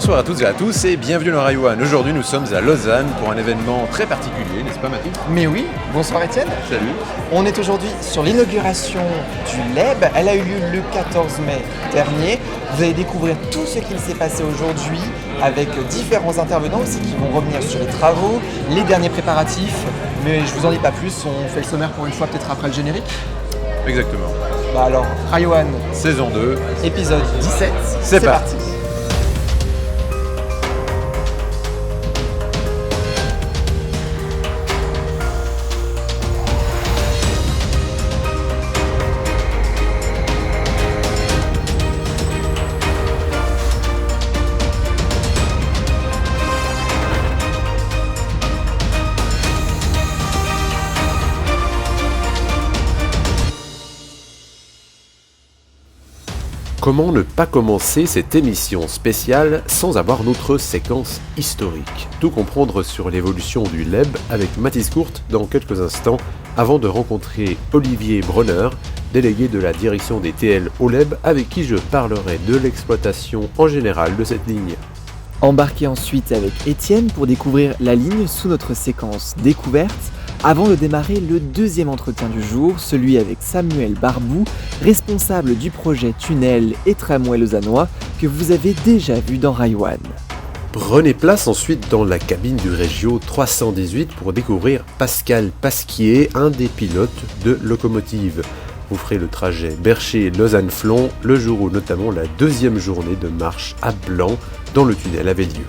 Bonsoir à toutes et à tous et bienvenue dans Rail One. Aujourd'hui nous sommes à Lausanne pour un événement très particulier, n'est-ce pas Mathilde ? Mais oui, bonsoir Étienne. Salut. On est aujourd'hui sur l'inauguration du LEB. Elle a eu lieu le 14 mai dernier. Vous allez découvrir tout ce qu'il s'est passé aujourd'hui avec différents intervenants aussi qui vont revenir sur les travaux, les derniers préparatifs. Mais je vous en dis pas plus, on fait le sommaire pour une fois peut-être après le générique. Exactement. Bah alors, Rail One, saison 2, épisode 17, c'est parti. Comment ne pas commencer cette émission spéciale sans avoir notre séquence historique ? Tout comprendre sur l'évolution du LEB avec Mathis Courte dans quelques instants avant de rencontrer Olivier Bronner, délégué de la direction des TL au LEB avec qui je parlerai de l'exploitation en général de cette ligne. Embarquez ensuite avec Étienne pour découvrir la ligne sous notre séquence découverte avant de démarrer le deuxième entretien du jour, celui avec Samuel Barbou, responsable du projet tunnel et tramway lausannois que vous avez déjà vu dans Rail One. Prenez place ensuite dans la cabine du Régio 318 pour découvrir Pascal Pasquier, un des pilotes de locomotive. Vous ferez le trajet Bercher-Lausanne-Flon le jour où notamment la deuxième journée de marche à Blanc dans le tunnel avait lieu.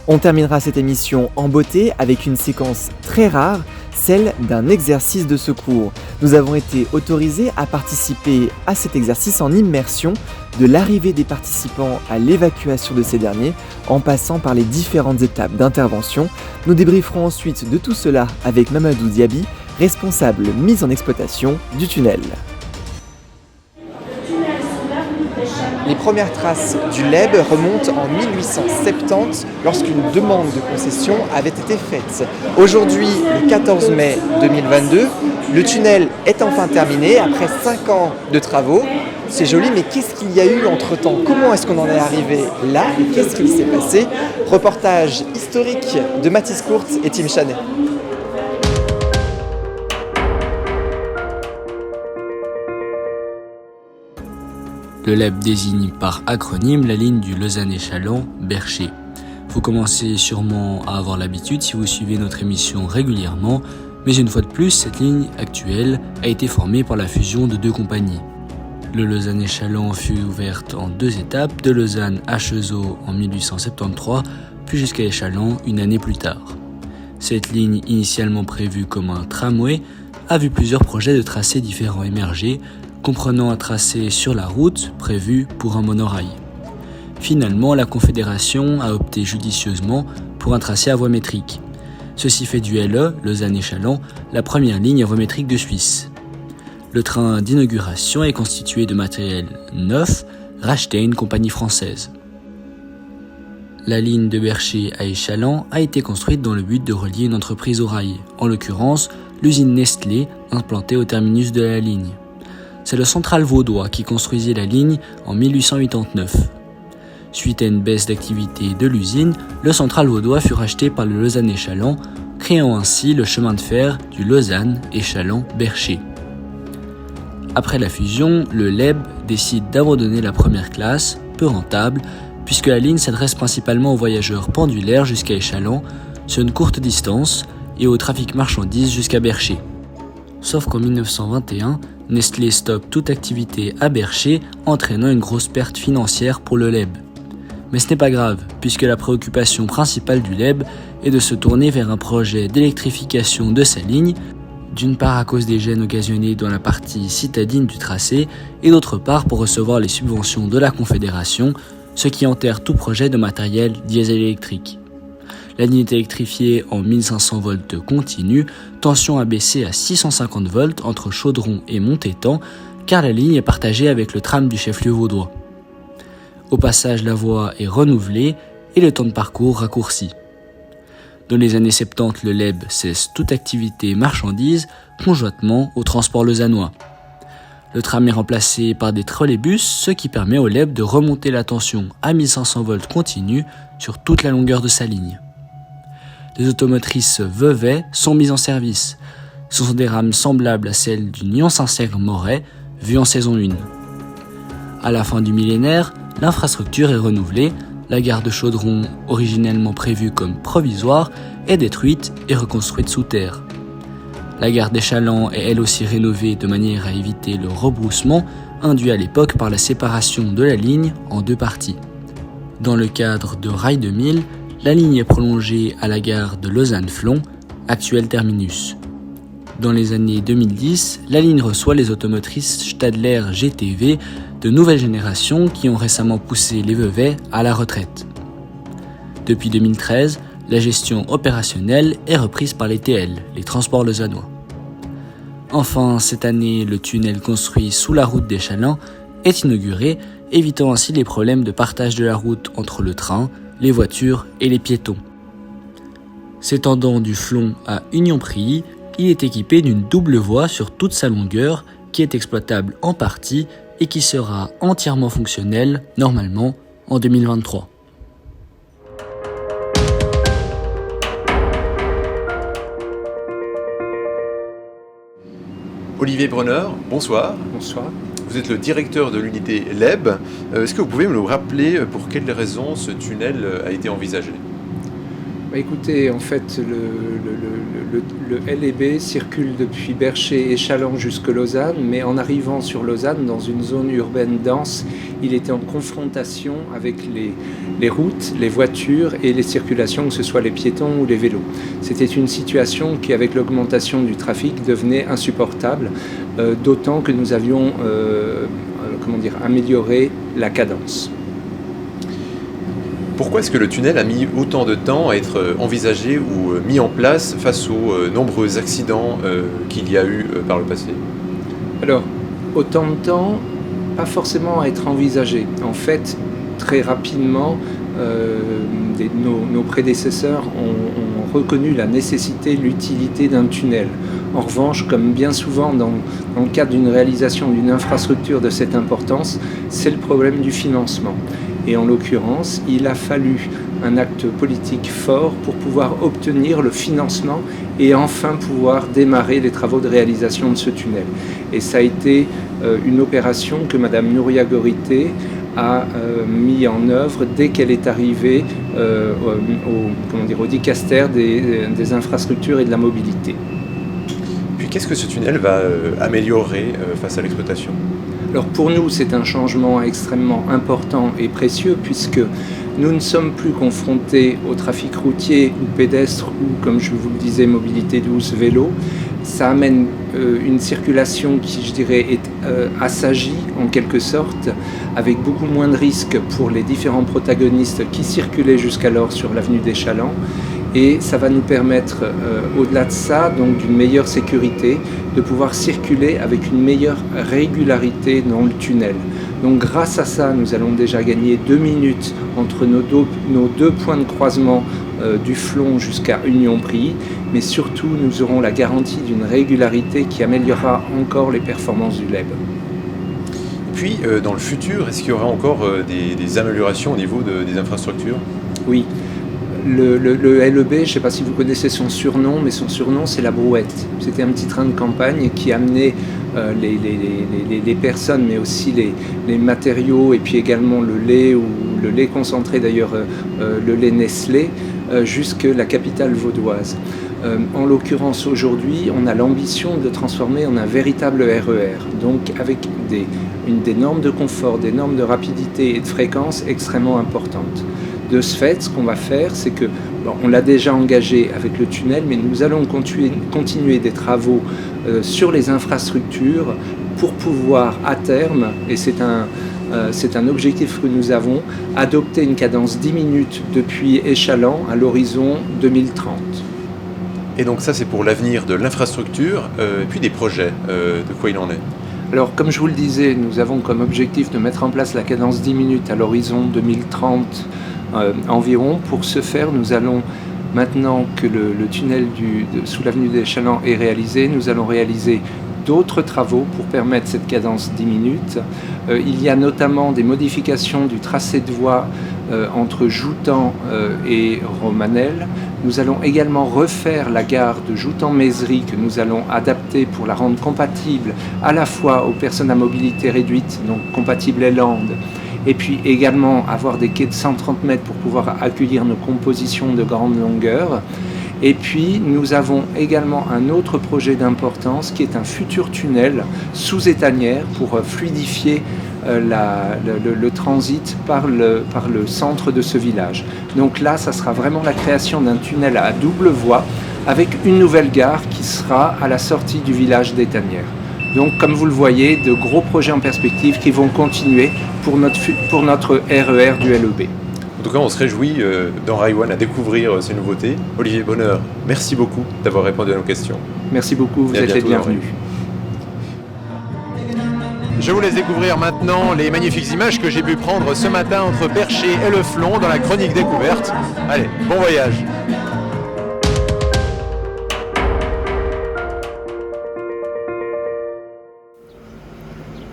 On terminera cette émission en beauté avec une séquence très rare, celle d'un exercice de secours. Nous avons été autorisés à participer à cet exercice en immersion, de l'arrivée des participants à l'évacuation de ces derniers, en passant par les différentes étapes d'intervention. Nous débrieferons ensuite de tout cela avec Mamadou Diaby, responsable mise en exploitation du tunnel. Les premières traces du LEB remontent en 1870 lorsqu'une demande de concession avait été faite. Aujourd'hui, le 14 mai 2022, le tunnel est enfin terminé après 5 ans de travaux. C'est joli, mais qu'est-ce qu'il y a eu entre-temps ? Comment est-ce qu'on en est arrivé là et qu'est-ce qu'il s'est passé ? Reportage historique de Mathis Courte et Tim Chanet. Le LEB désigne par acronyme la ligne du Lausanne-Échallens-Bercher. Vous commencez sûrement à avoir l'habitude si vous suivez notre émission régulièrement, mais une fois de plus, cette ligne actuelle a été formée par la fusion de deux compagnies. Le Lausanne-Échallens fut ouverte en 2 étapes, de Lausanne à Cheseaux en 1873, puis jusqu'à Échallens une année plus tard. Cette ligne, initialement prévue comme un tramway, a vu plusieurs projets de tracés différents émerger, comprenant un tracé sur la route prévu pour un monorail. Finalement, la Confédération a opté judicieusement pour un tracé à voie métrique. Ceci fait du LE, Lausanne-Échallens, la première ligne à voie métrique de Suisse. Le train d'inauguration est constitué de matériel neuf, racheté à une compagnie française. La ligne de Bercher à Échallens a été construite dans le but de relier une entreprise au rail, en l'occurrence l'usine Nestlé implantée au terminus de la ligne. C'est le Central Vaudois qui construisit la ligne en 1889. Suite à une baisse d'activité de l'usine, le Central Vaudois fut racheté par le Lausanne-Échallens, créant ainsi le chemin de fer du Lausanne-Échallens-Bercher. Après la fusion, le LEB décide d'abandonner la première classe, peu rentable, puisque la ligne s'adresse principalement aux voyageurs pendulaires jusqu'à Échallens, sur une courte distance, et au trafic marchandises jusqu'à Bercher. Sauf qu'en 1921, Nestlé stoppe toute activité à Bercher, entraînant une grosse perte financière pour le LEB. Mais ce n'est pas grave, puisque la préoccupation principale du LEB est de se tourner vers un projet d'électrification de sa ligne, d'une part à cause des gênes occasionnés dans la partie citadine du tracé, et d'autre part pour recevoir les subventions de la Confédération, ce qui enterre tout projet de matériel diesel électrique. La ligne est électrifiée en 1500 volts continu, tension abaissée à 650 volts entre Chaudron et Montétan, car la ligne est partagée avec le tram du chef-lieu vaudois. Au passage, la voie est renouvelée et le temps de parcours raccourci. Dans les années 70, le LEB cesse toute activité marchandise conjointement au transport lausannois. Le tram est remplacé par des trolleybus, ce qui permet au LEB de remonter la tension à 1500 volts continu sur toute la longueur de sa ligne. Les automotrices Vevey sont mises en service. Ce sont des rames semblables à celles du Nyon-Saint-Cergue-Moret, vues en saison 1. À la fin du millénaire, l'infrastructure est renouvelée, la gare de Chaudron, originellement prévue comme provisoire, est détruite et reconstruite sous terre. La gare d'Échallens est elle aussi rénovée de manière à éviter le rebroussement induit à l'époque par la séparation de la ligne en 2 parties. Dans le cadre de Rail 2000, la ligne est prolongée à la gare de Lausanne-Flon, actuel terminus. Dans les années 2010, la ligne reçoit les automotrices Stadler GTV de nouvelle génération qui ont récemment poussé les Vevey à la retraite. Depuis 2013, la gestion opérationnelle est reprise par les TL, les transports lausannois. Enfin, cette année, le tunnel construit sous la route d'Échallens est inauguré, évitant ainsi les problèmes de partage de la route entre le train, les voitures et les piétons. S'étendant du Flon à Union-Prilly, il est équipé d'une double voie sur toute sa longueur qui est exploitable en partie et qui sera entièrement fonctionnelle, normalement, en 2023. Olivier Brunner, bonsoir. Bonsoir. Vous êtes le directeur de l'unité LEB. Est-ce que vous pouvez me rappeler pour quelles raisons ce tunnel a été envisagé ? Écoutez, en fait, le LEB circule depuis Bercher et Challans jusque Lausanne, mais en arrivant sur Lausanne, dans une zone urbaine dense, il était en confrontation avec les routes, les voitures et les circulations, que ce soit les piétons ou les vélos. C'était une situation qui, avec l'augmentation du trafic, devenait insupportable, d'autant que nous avions amélioré la cadence. Pourquoi est-ce que le tunnel a mis autant de temps à être envisagé ou mis en place face aux nombreux accidents qu'il y a eu par le passé ? Alors, autant de temps, pas forcément à être envisagé. En fait, très rapidement, nos prédécesseurs ont reconnu la nécessité, l'utilité d'un tunnel. En revanche, comme bien souvent dans le cadre d'une réalisation d'une infrastructure de cette importance, c'est le problème du financement. Et en l'occurrence, il a fallu un acte politique fort pour pouvoir obtenir le financement et enfin pouvoir démarrer les travaux de réalisation de ce tunnel. Et ça a été une opération que Madame Nouria Gorité a mis en œuvre dès qu'elle est arrivée au dicaster des infrastructures et de la mobilité. Puis qu'est-ce que ce tunnel va améliorer face à l'exploitation ? Alors pour nous, c'est un changement extrêmement important et précieux puisque nous ne sommes plus confrontés au trafic routier ou pédestre ou, comme je vous le disais, mobilité douce, vélo. Ça amène une circulation qui, je dirais, est assagie en quelque sorte, avec beaucoup moins de risques pour les différents protagonistes qui circulaient jusqu'alors sur l'avenue d'Échallens. Et ça va nous permettre, au-delà de ça, donc d'une meilleure sécurité, de pouvoir circuler avec une meilleure régularité dans le tunnel. Donc grâce à ça, nous allons déjà gagner 2 minutes entre nos deux points de croisement du Flon jusqu'à Union-Prilly, mais surtout nous aurons la garantie d'une régularité qui améliorera encore les performances du LEB. Puis, dans le futur, est-ce qu'il y aura encore des améliorations au niveau des infrastructures ? Oui. Le LEB, je ne sais pas si vous connaissez son surnom, mais son surnom c'est la Brouette. C'était un petit train de campagne qui amenait les personnes, mais aussi les matériaux et puis également le lait, ou le lait concentré d'ailleurs, le lait Nestlé, jusque la capitale vaudoise. En l'occurrence aujourd'hui, on a l'ambition de le transformer en un véritable RER, donc avec des normes de confort, des normes de rapidité et de fréquence extrêmement importantes. De ce fait, ce qu'on va faire, c'est que, on l'a déjà engagé avec le tunnel, mais nous allons continuer des travaux sur les infrastructures pour pouvoir à terme, et c'est un objectif que nous avons, adopter une cadence 10 minutes depuis Échallens à l'horizon 2030. Et donc ça, c'est pour l'avenir de l'infrastructure et puis des projets. De quoi il en est ? Alors, comme je vous le disais, nous avons comme objectif de mettre en place la cadence 10 minutes à l'horizon 2030 environ. Pour ce faire, nous allons, maintenant que le tunnel sous l'avenue d'Échallens est réalisé, nous allons réaliser d'autres travaux pour permettre cette cadence 10 minutes. Il y a notamment des modifications du tracé de voie entre Joutan et Romanel. Nous allons également refaire la gare de Joutan-Mézery que nous allons adapter pour la rendre compatible à la fois aux personnes à mobilité réduite, donc compatible les Landes, et puis également avoir des quais de 130 mètres pour pouvoir accueillir nos compositions de grande longueur. Et puis nous avons également un autre projet d'importance qui est un futur tunnel sous étanière pour fluidifier le transit par le centre de ce village. Donc là, ça sera vraiment la création d'un tunnel à double voie avec une nouvelle gare qui sera à la sortie du village d'Étanière. Donc comme vous le voyez, de gros projets en perspective qui vont continuer pour notre RER du LEB. En tout cas, on se réjouit dans Rail One à découvrir ces nouveautés. Olivier Bonheur, merci beaucoup d'avoir répondu à nos questions. Merci beaucoup, vous êtes les bienvenus. Je vous laisse découvrir maintenant les magnifiques images que j'ai pu prendre ce matin entre Bercher et Le Flon dans la chronique découverte. Allez, bon voyage!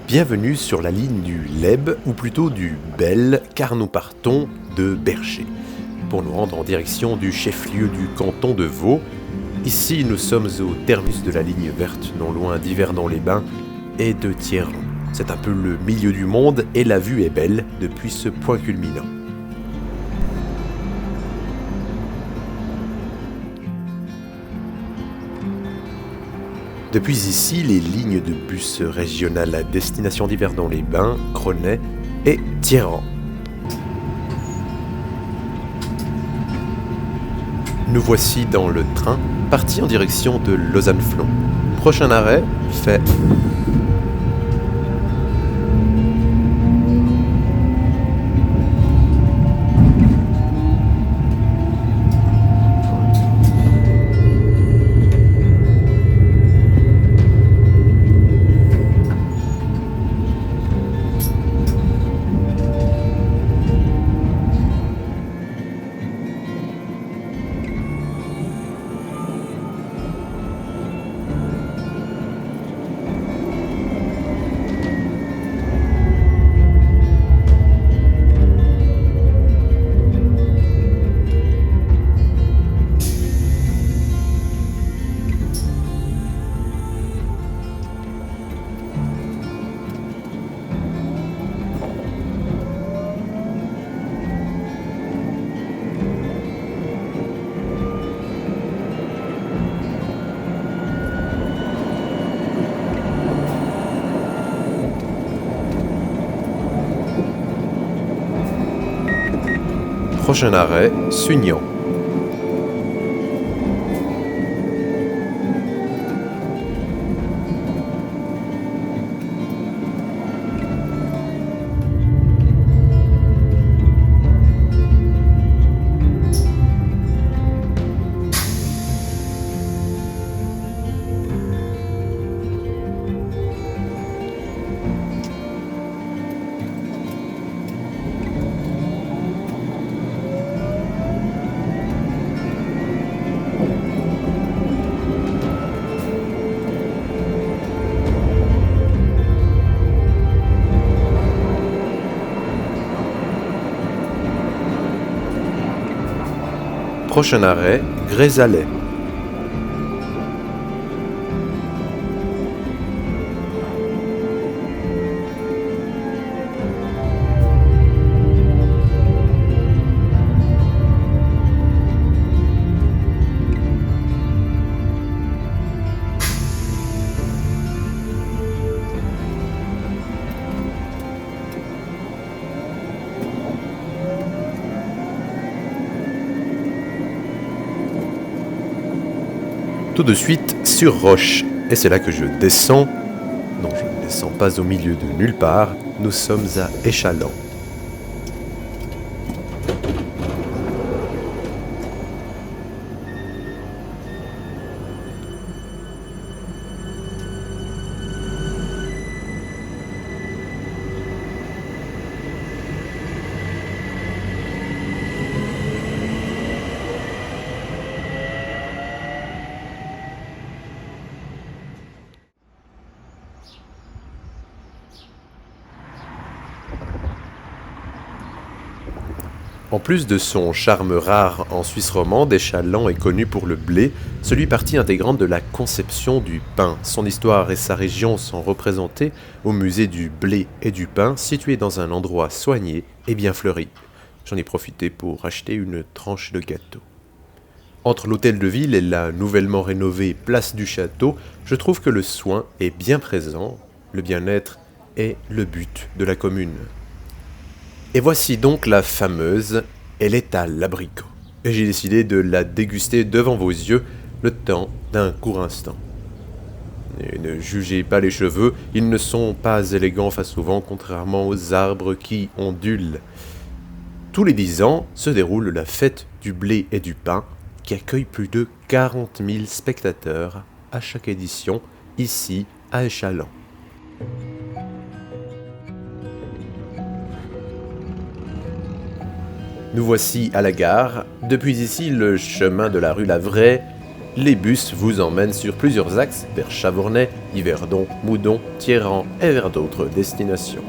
Bienvenue sur la ligne du Leb, ou plutôt du Bel, car nous partons de Bercher, pour nous rendre en direction du chef-lieu du canton de Vaud. Ici, nous sommes au terminus de la ligne verte, non loin d'Yverdon-les-Bains et de Thierlon. C'est un peu le milieu du monde et la vue est belle depuis ce point culminant. Depuis ici, les lignes de bus régionales à destination d'Yverdon-les-Bains, Cronay et Thierran. Nous voici dans le train, parti en direction de Lausanne-Flon. Prochain arrêt, fait. Prochain arrêt, Sugnan. Prochain arrêt, Grézalais. Tout de suite sur Roche, et c'est là que je descends. Non, je ne descends pas au milieu de nulle part, nous sommes à Échallens. En plus de son charme rare en Suisse romande, Échallens est connu pour le blé, celui partie intégrante de la conception du pain. Son histoire et sa région sont représentées au musée du blé et du pain, situé dans un endroit soigné et bien fleuri. J'en ai profité pour acheter une tranche de gâteau. Entre l'hôtel de ville et la nouvellement rénovée place du château, je trouve que le soin est bien présent, le bien-être est le but de la commune. Et voici donc la fameuse, elle est à l'abricot. Et j'ai décidé de la déguster devant vos yeux le temps d'un court instant. Et ne jugez pas les cheveux, ils ne sont pas élégants face au vent, contrairement aux arbres qui ondulent. Tous les 10 ans se déroule la fête du blé et du pain, qui accueille plus de 40 000 spectateurs à chaque édition, ici à Échallens. Nous voici à la gare. Depuis ici, le chemin de la rue Lavray, les bus vous emmènent sur plusieurs axes vers Chavornay, Yverdon, Moudon, Thierrens et vers d'autres destinations.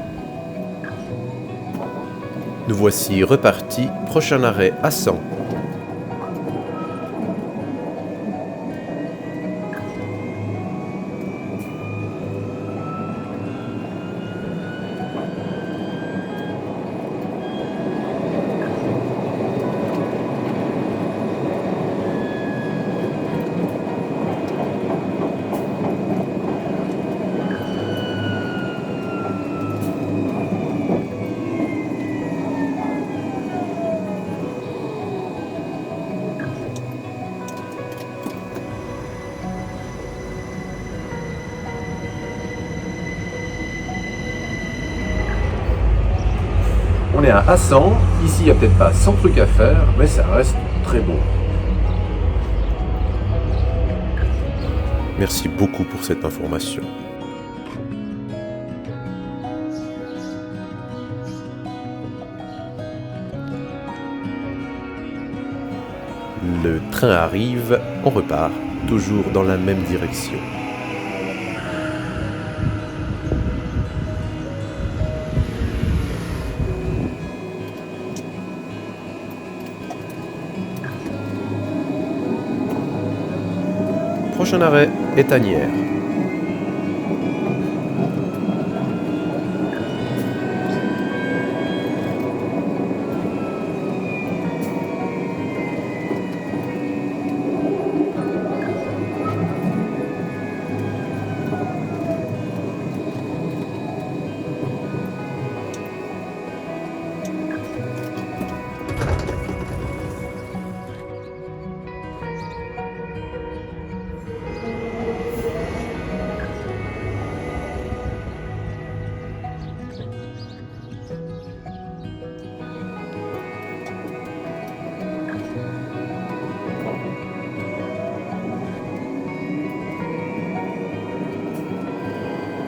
Nous voici repartis, prochain arrêt à Sens. On est à Hassan, ici il n'y a peut-être pas 100 trucs à faire, mais ça reste très beau. Merci beaucoup pour cette information. Le train arrive, on repart, toujours dans la même direction. Prochain arrêt, Étagnières.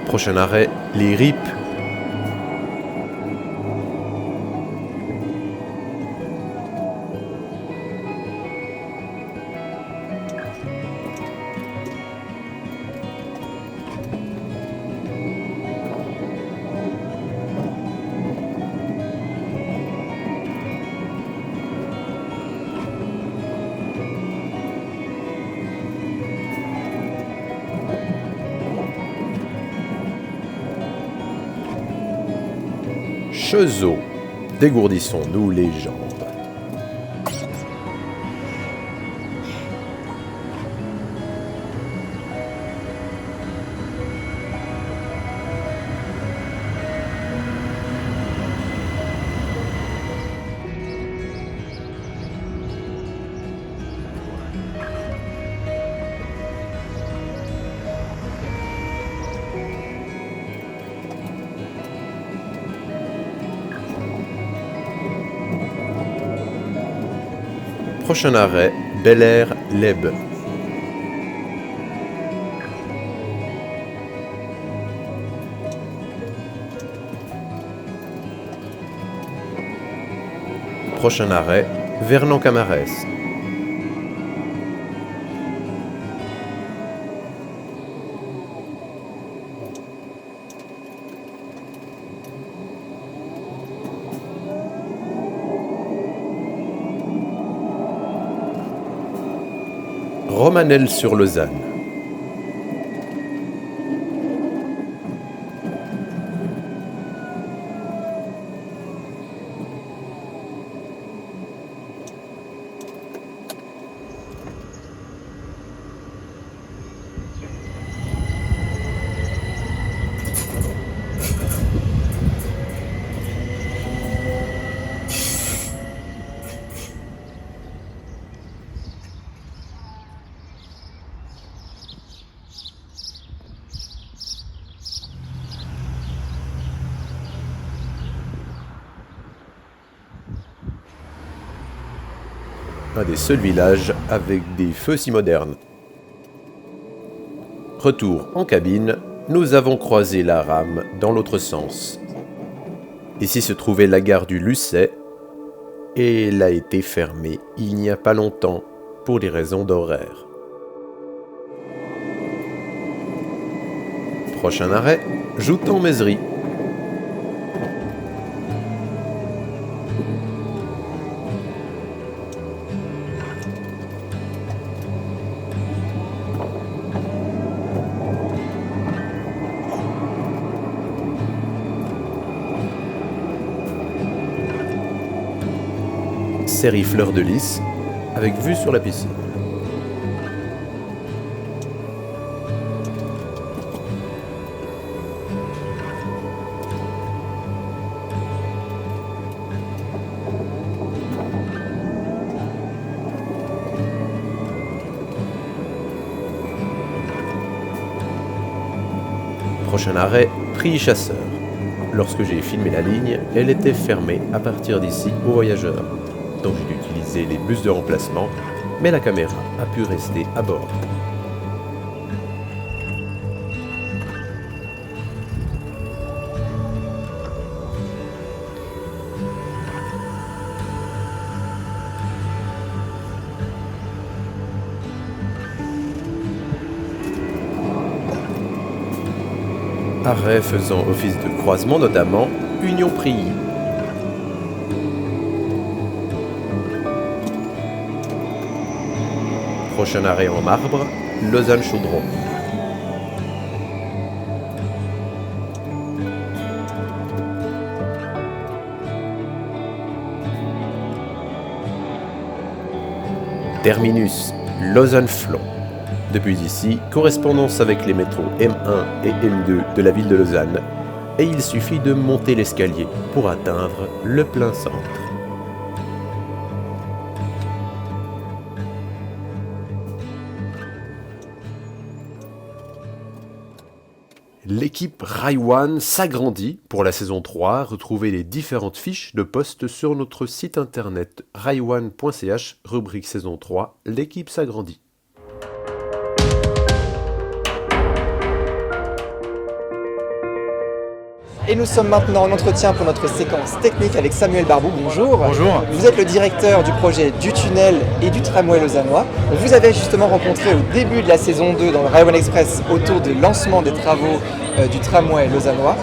Prochain arrêt, les Ripes. Chezeaux, dégourdissons-nous les jambes. Prochain arrêt, Bel-Air-Leb. Prochain arrêt, Vernon-Camarès. Romanel-sur-Lausanne. Un des seuls villages avec des feux si modernes. Retour en cabine, nous avons croisé la rame dans l'autre sens. Ici se trouvait la gare du Lucet, et elle a été fermée il n'y a pas longtemps pour des raisons d'horaire. Prochain arrêt, Joutan-Mézerie. Série Fleur de Lys, avec vue sur la piscine. Prochain arrêt, Prilly-Chasseurs. Lorsque j'ai filmé la ligne, elle était fermée à partir d'ici aux voyageurs. Donc j'ai dû utiliser les bus de remplacement, mais la caméra a pu rester à bord. Arrêt faisant office de croisement notamment, Union-Prilly. Prochain arrêt en marbre, Lausanne-Chaudron. Terminus, Lausanne-Flon. Depuis ici, correspondance avec les métros M1 et M2 de la ville de Lausanne, et il suffit de monter l'escalier pour atteindre le plein centre. L'équipe Rai One s'agrandit pour la saison 3. Retrouvez les différentes fiches de poste sur notre site internet raione.ch, rubrique saison 3, l'équipe s'agrandit. Et nous sommes maintenant en entretien pour notre séquence technique avec Samuel Barbou. Bonjour. Bonjour. Vous êtes le directeur du projet du tunnel et du tramway lausannois. Vous avez justement rencontré au début de la saison 2 dans le Rai One Express autour du lancement des travaux du tramway lausannois.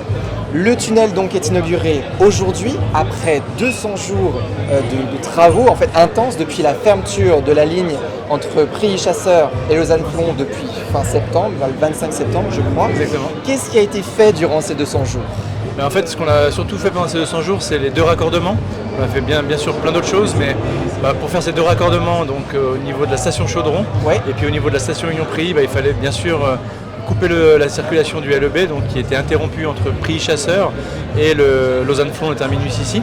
Le tunnel donc est inauguré aujourd'hui après 200 jours de travaux en fait intenses depuis la fermeture de la ligne entre Prilly-Chasseurs et Lausanne-Flon depuis fin septembre, le 25 septembre je crois. Exactement. Qu'est-ce qui a été fait durant ces 200 jours ? Mais en fait, ce qu'on a surtout fait pendant ces 200 jours, c'est les 2 raccordements. On a fait bien sûr plein d'autres choses, mais pour faire ces 2 raccordements, donc au niveau de la station Chaudron, et puis au niveau de la station Union-Prilly, il fallait bien sûr couper la circulation du LEB, donc qui était interrompue entre Prilly-Chasseurs et le Lausanne-Flon, le terminus ici.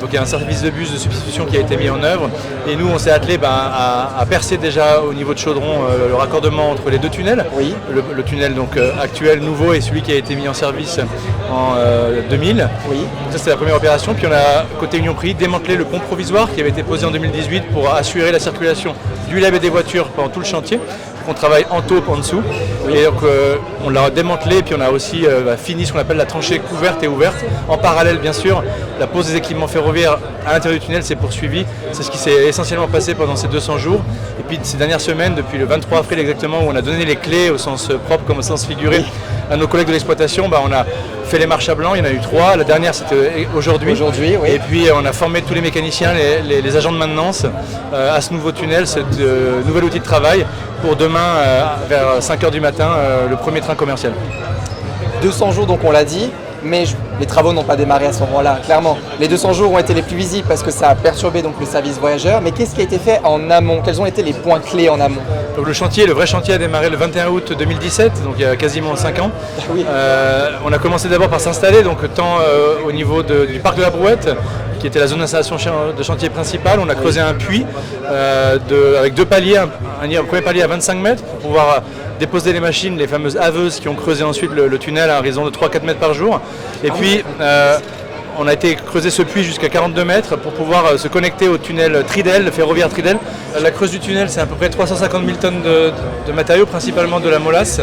Donc il y a un service de bus de substitution qui a été mis en œuvre et nous on s'est attelé à percer déjà au niveau de Chaudron le raccordement entre les 2 tunnels. Oui. Le tunnel donc actuel, nouveau et celui qui a été mis en service en 2000. Oui. Donc ça c'était la première opération. Puis on a côté Union-Prilly démantelé le pont provisoire qui avait été posé en 2018 pour assurer la circulation du LEB et des voitures pendant tout le chantier. On travaille en taupe en dessous. Oui. Et donc on l'a démantelé et puis on a aussi fini ce qu'on appelle la tranchée couverte et ouverte. En parallèle bien sûr, la pose des équipements ferroviaires à l'intérieur du tunnel s'est poursuivie. C'est ce qui s'est essentiellement passé pendant ces 200 jours. Et puis ces dernières semaines, depuis le 23 avril exactement, où on a donné les clés au sens propre comme au sens figuré à nos collègues de l'exploitation, on a fait les marches à blanc, il y en a eu 3. La dernière c'était aujourd'hui. Aujourd'hui, oui. Et puis on a formé tous les mécaniciens, les agents de maintenance à ce nouveau tunnel, ce nouvel outil de travail pour demain vers 5h du matin, le premier train commercial. 200 jours, donc on l'a dit, mais les travaux n'ont pas démarré à ce moment-là, clairement. Les 200 jours ont été les plus visibles parce que ça a perturbé donc le service voyageurs. Mais qu'est-ce qui a été fait en amont? Quels ont été les points clés en amont? Donc le vrai chantier a démarré le 21 août 2017, donc il y a quasiment 5 ans. Oui. On a commencé d'abord par s'installer, donc tant au niveau du parc de la Brouette, qui était la zone d'installation de chantier principale. On a creusé un puits avec 2 paliers, un premier palier à 25 mètres pour pouvoir déposer les machines, les fameuses haveuses qui ont creusé ensuite le tunnel à raison de 3-4 mètres par jour. Et puis on a été creuser ce puits jusqu'à 42 mètres pour pouvoir se connecter au tunnel Tridel, le ferroviaire Tridel. La creuse du tunnel, c'est à peu près 350 000 tonnes de matériaux, principalement de la molasse.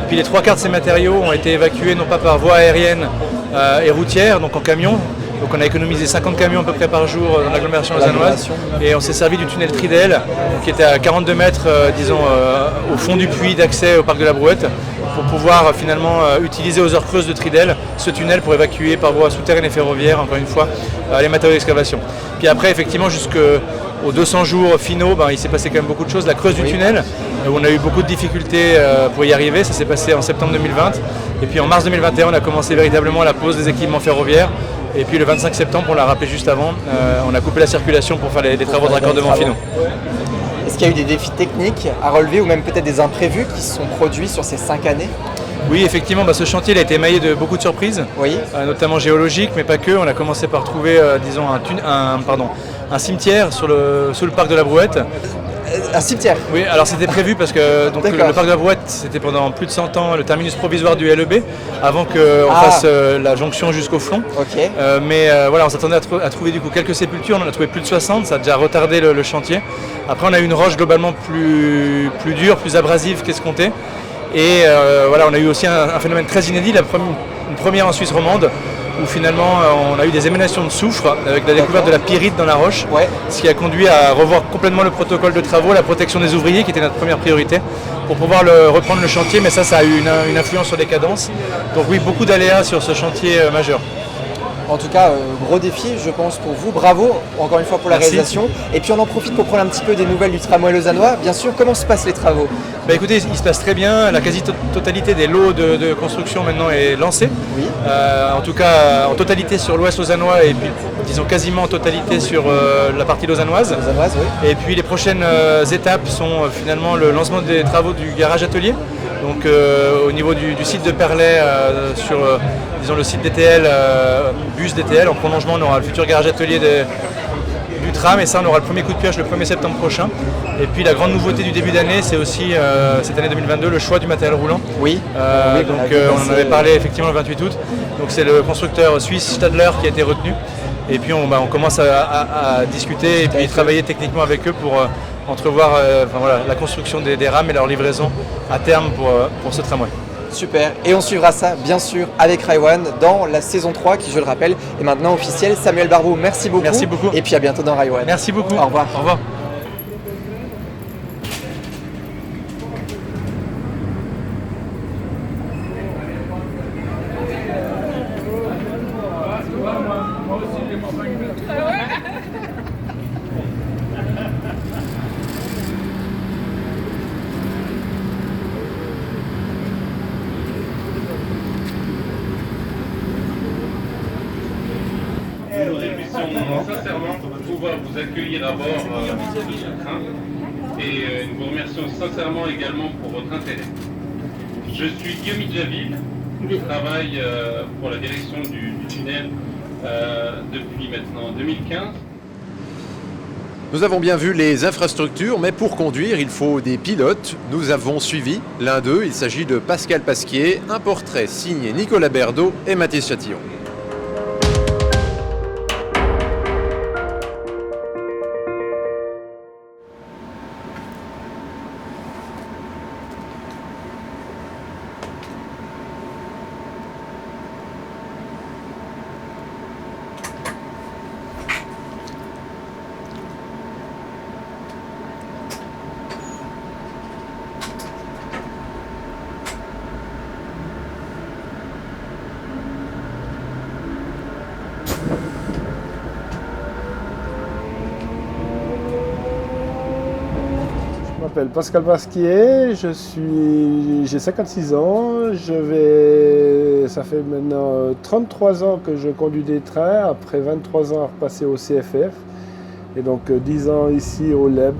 Puis les 3/4 de ces matériaux ont été évacués non pas par voie aérienne et routière, donc en camion. Donc on a économisé 50 camions à peu près par jour dans l'agglomération lausannoise. Et on s'est servi du tunnel Tridel, qui était à 42 mètres, au fond du puits d'accès au parc de la Brouette, pour pouvoir finalement utiliser aux heures creuses de Tridel ce tunnel pour évacuer par voie souterraine et ferroviaire, encore une fois, les matériaux d'excavation. Puis après, effectivement, jusqu'aux 200 jours finaux, il s'est passé quand même beaucoup de choses. La creuse du tunnel, où on a eu beaucoup de difficultés pour y arriver, ça s'est passé en septembre 2020. Et puis en mars 2021, on a commencé véritablement la pose des équipements ferroviaires. Et puis le 25 septembre, on l'a rappelé juste avant, on a coupé la circulation pour faire les travaux de raccordement finaux. Est-ce qu'il y a eu des défis techniques à relever ou même peut-être des imprévus qui se sont produits sur ces 5 années? Oui, effectivement, ce chantier il a été émaillé de beaucoup de surprises, oui. Notamment géologiques, mais pas que. On a commencé par trouver un cimetière sous le parc de la Brouette. Un cimetière? Oui, alors c'était prévu parce que donc, le parc de la Brouette, c'était pendant plus de 100 ans le terminus provisoire du LEB, avant qu'on fasse la jonction jusqu'au Flon. Okay. Mais voilà, on s'attendait à trouver du coup quelques sépultures, on en a trouvé plus de 60, ça a déjà retardé le chantier. Après on a eu une roche globalement plus dure, plus abrasive qu'escompté. Et voilà, on a eu aussi un phénomène très inédit, une première en Suisse romande, où finalement on a eu des émanations de soufre avec la découverte de la pyrite dans la roche, ce qui a conduit à revoir complètement le protocole de travaux, la protection des ouvriers qui était notre première priorité pour pouvoir reprendre le chantier, mais ça a eu une influence sur les cadences. Donc oui, beaucoup d'aléas sur ce chantier majeur. En tout cas, gros défi, je pense, pour vous. Bravo, encore une fois, pour la réalisation. Et puis, on en profite pour prendre un petit peu des nouvelles du tramway lausannois. Bien sûr, comment se passent les travaux? Écoutez, il se passe très bien. La quasi-totalité des lots de construction maintenant est lancée. Oui. En tout cas, en totalité sur l'ouest lausannois et puis, disons, quasiment en totalité sur la partie lausannoise. Oui. Et puis, les prochaines étapes sont finalement le lancement des travaux du garage atelier. Donc au niveau du site de Perlet, sur disons, le site DTL, bus DTL, en prolongement on aura le futur garage atelier du tram et ça on aura le premier coup de pioche le 1er septembre prochain. Et puis la grande nouveauté du début d'année, c'est aussi cette année 2022 le choix du matériel roulant. Oui. On en avait parlé effectivement le 28 août. Donc c'est le constructeur suisse Stadler qui a été retenu. Et puis on commence à discuter et puis travailler techniquement avec eux pour entrevoir la construction des rames et leur livraison à terme pour ce tramway. Super, et on suivra ça bien sûr avec Raiwan dans la saison 3 qui, je le rappelle, est maintenant officielle. Samuel Barbeau, merci beaucoup. Merci beaucoup. Et puis à bientôt dans Raiwan. Merci beaucoup. Au revoir. Au revoir. Nous réjouissons sincèrement de pouvoir vous accueillir à bord de ce train et nous vous remercions sincèrement également pour votre intérêt. Je suis Guillaume Javille, je travaille pour la direction du tunnel depuis maintenant 2015. Nous avons bien vu les infrastructures, mais pour conduire, il faut des pilotes. Nous avons suivi l'un d'eux, il s'agit de Pascal Pasquier, un portrait signé Nicolas Berdo et Mathis Chatillon. Je m'appelle Pascal Basquier, j'ai 56 ans, ça fait maintenant 33 ans que je conduis des trains, après 23 ans à repasser au CFF, et donc 10 ans ici au LEB.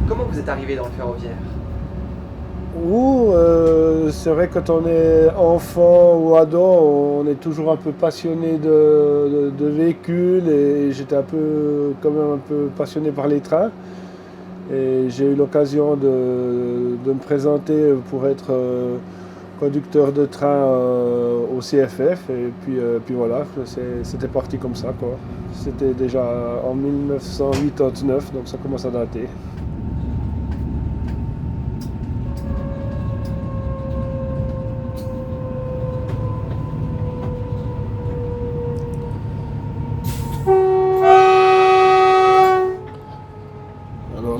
Comment vous êtes arrivé dans le ferroviaire? C'est vrai que quand on est enfant ou ado, on est toujours un peu passionné de véhicules et j'étais quand même un peu passionné par les trains. Et j'ai eu l'occasion de me présenter pour être conducteur de train au CFF et puis voilà, c'était parti comme ça, quoi. C'était déjà en 1989, donc ça commence à dater.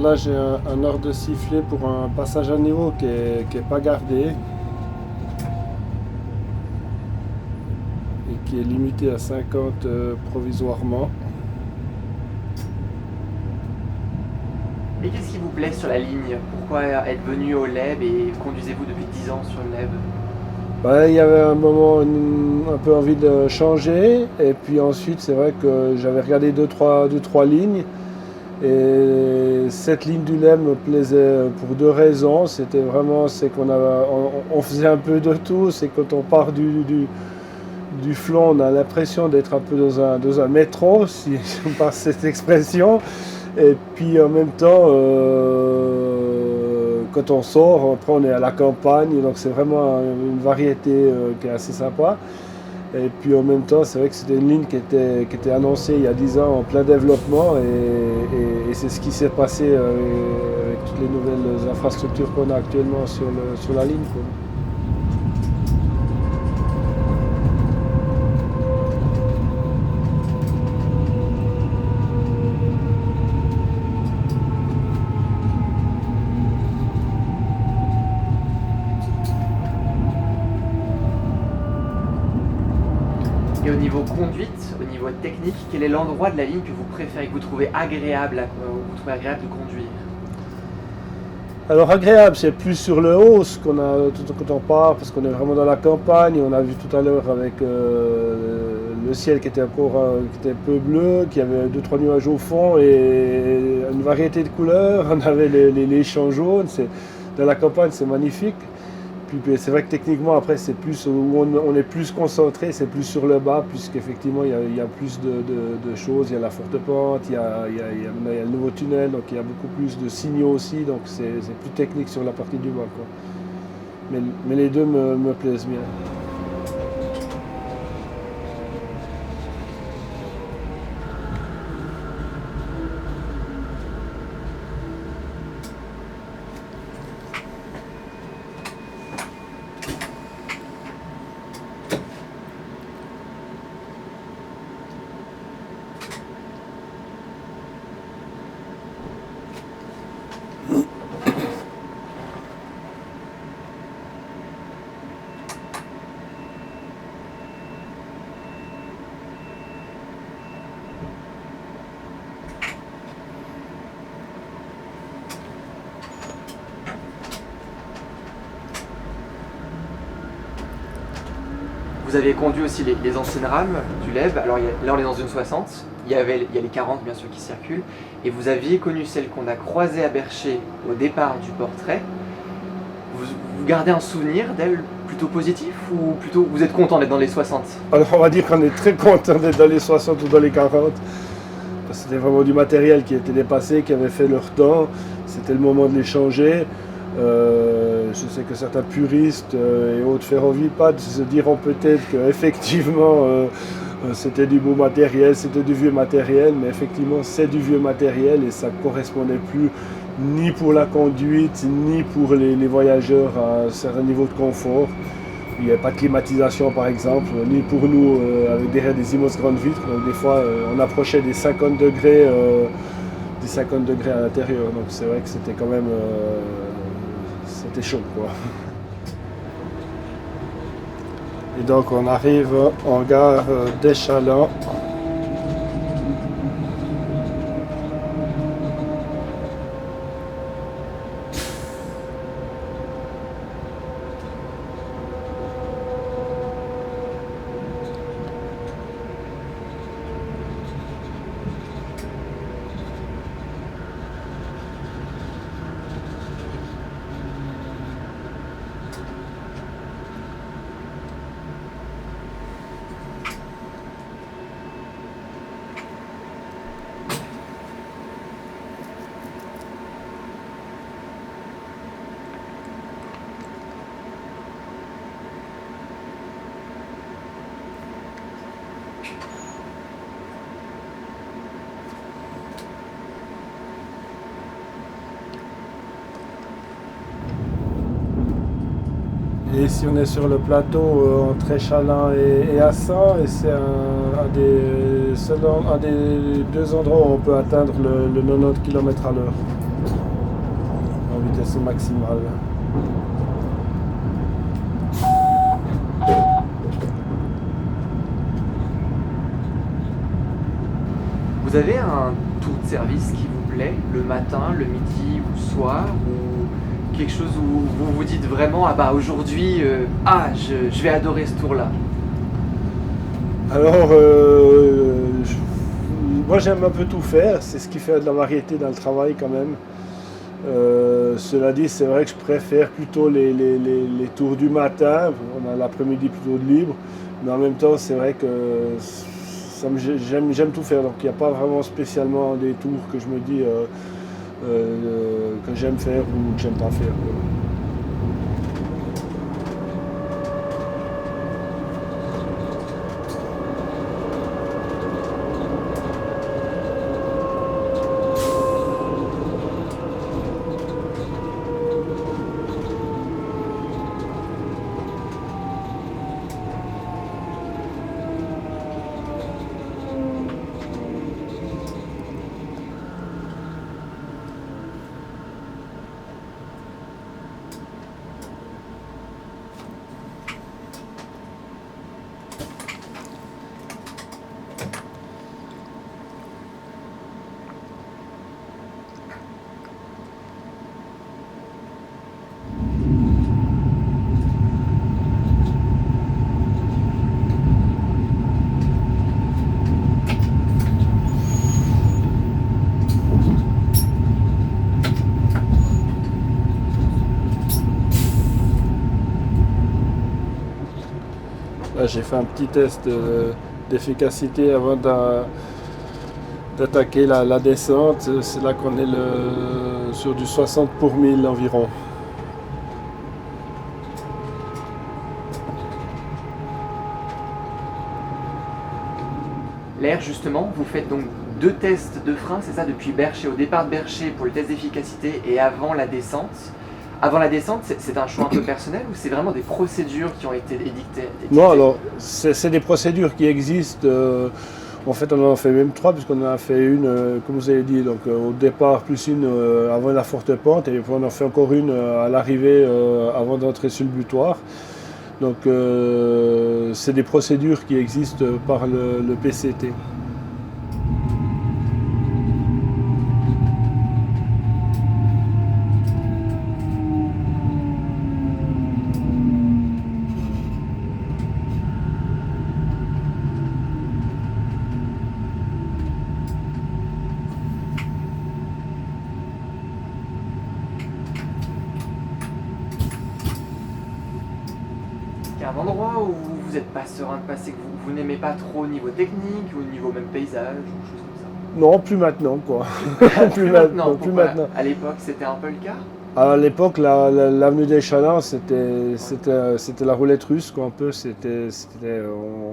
Là, j'ai un ordre de sifflet pour un passage à niveau qui est pas gardé et qui est limité à 50 provisoirement. Et qu'est-ce qui vous plaît sur la ligne? Pourquoi être venu au LEB et conduisez-vous depuis 10 ans sur le LEB? Il y avait un moment un peu envie de changer et puis ensuite c'est vrai que j'avais regardé deux, trois lignes. Et cette ligne du LEB me plaisait pour deux raisons. C'était vraiment, on faisait un peu de tout. C'est quand on part du flanc, on a l'impression d'être un peu dans un métro, si on passe cette expression. Et puis en même temps, quand on sort, après on est à la campagne, donc c'est vraiment une variété qui est assez sympa. Et puis en même temps, c'est vrai que c'était une ligne qui était annoncée il y a 10 ans en plein développement et c'est ce qui s'est passé avec toutes les nouvelles infrastructures qu'on a actuellement sur la ligne, quoi. Et au niveau conduite, au niveau technique, quel est l'endroit de la ligne que vous préférez, que vous trouvez agréable de conduire? Alors agréable, c'est plus sur le haut, ce qu'on a quand on part, parce qu'on est vraiment dans la campagne. On a vu tout à l'heure avec le ciel qui était un peu bleu, qui avait 2-3 nuages au fond et une variété de couleurs. On avait les champs jaunes. Dans la campagne, c'est magnifique. Puis c'est vrai que techniquement, après, c'est plus où on est plus concentré, c'est plus sur le bas, puisqu'effectivement, il y a plus de choses. Il y a la forte pente, il y a le nouveau tunnel, donc il y a beaucoup plus de signaux aussi, donc c'est plus technique sur la partie du bas, quoi. Mais les deux me plaisent bien. Vous avez conduit aussi les anciennes rames du LEB. Alors là, on est dans une 60. Il y a les 40 bien sûr qui circulent. Et vous aviez connu celle qu'on a croisée à Bercher au départ du portrait. Vous gardez un souvenir d'elle plutôt positif ou plutôt vous êtes content d'être dans les 60? Alors on va dire qu'on est très content d'être dans les 60 ou dans les 40. Parce que c'était vraiment du matériel qui était dépassé, qui avait fait leur temps. C'était le moment de les changer. Je sais que certains puristes et autres ferrovipates se diront peut-être qu'effectivement c'était du beau matériel, c'était du vieux matériel, mais effectivement c'est du vieux matériel et ça ne correspondait plus ni pour la conduite, ni pour les voyageurs à un certain niveau de confort. Il n'y avait pas de climatisation par exemple, ni pour nous avec derrière des immenses grandes vitres, donc des fois on approchait des 50 degrés à l'intérieur, donc c'est vrai que c'était quand même... c'était chaud, quoi. Et donc on arrive en gare d'Échallens. Et ici on est sur le plateau entre Échallens et Assan, et c'est un des deux endroits où on peut atteindre le 90 km à l'heure en vitesse maximale. Vous avez un tour de service qui vous plaît, le matin, le midi ou le soir, ou quelque chose où vous vous dites vraiment ah bah aujourd'hui je vais adorer ce tour là? Alors moi j'aime un peu tout faire, c'est ce qui fait de la variété dans le travail quand même. Cela dit, c'est vrai que je préfère plutôt les tours du matin, on a l'après-midi plutôt de libre, mais en même temps c'est vrai que j'aime tout faire, donc il n'y a pas vraiment spécialement des tours que je me dis que j'aime faire ou que j'aime pas faire. Là, j'ai fait un petit test d'efficacité avant d'attaquer la descente. C'est là qu'on est sur du 60 pour 1000 environ. L'air justement, vous faites donc 2 tests de frein, c'est ça, depuis Bercher, au départ de Bercher pour le test d'efficacité et avant la descente. Avant la descente, c'est un choix un peu personnel ou c'est vraiment des procédures qui ont été édictées? Non, alors c'est des procédures qui existent. En fait, on en a fait même 3, puisqu'on en a fait une, comme vous avez dit, donc, au départ, plus une avant la forte pente, et puis on en fait encore une à l'arrivée avant d'entrer sur le butoir. Donc c'est des procédures qui existent par le PCT. Il y a un endroit où vous n'êtes pas serein de passer, que vous n'aimez pas trop au niveau technique ou au niveau même paysage ou choses comme ça? Non, plus maintenant, quoi. plus maintenant. Plus maintenant. À l'époque, c'était un peu le cas? À l'époque, l'avenue des Échallens, c'était la roulette russe, quoi, un peu.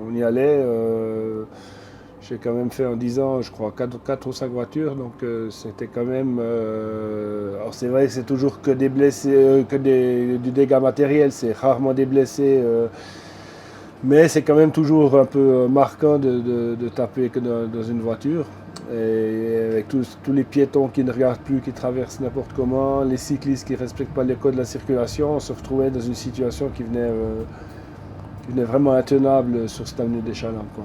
On y allait. J'ai quand même fait en 10 ans, je crois, 4 ou 5 voitures, donc c'était quand même... alors c'est vrai que c'est toujours que des blessés, du dégât matériel, c'est rarement des blessés, mais c'est quand même toujours un peu marquant de taper que dans une voiture. Et avec tous les piétons qui ne regardent plus, qui traversent n'importe comment, les cyclistes qui ne respectent pas les codes de la circulation, on se retrouvait dans une situation qui venait vraiment intenable sur cette avenue des Échallens, quoi.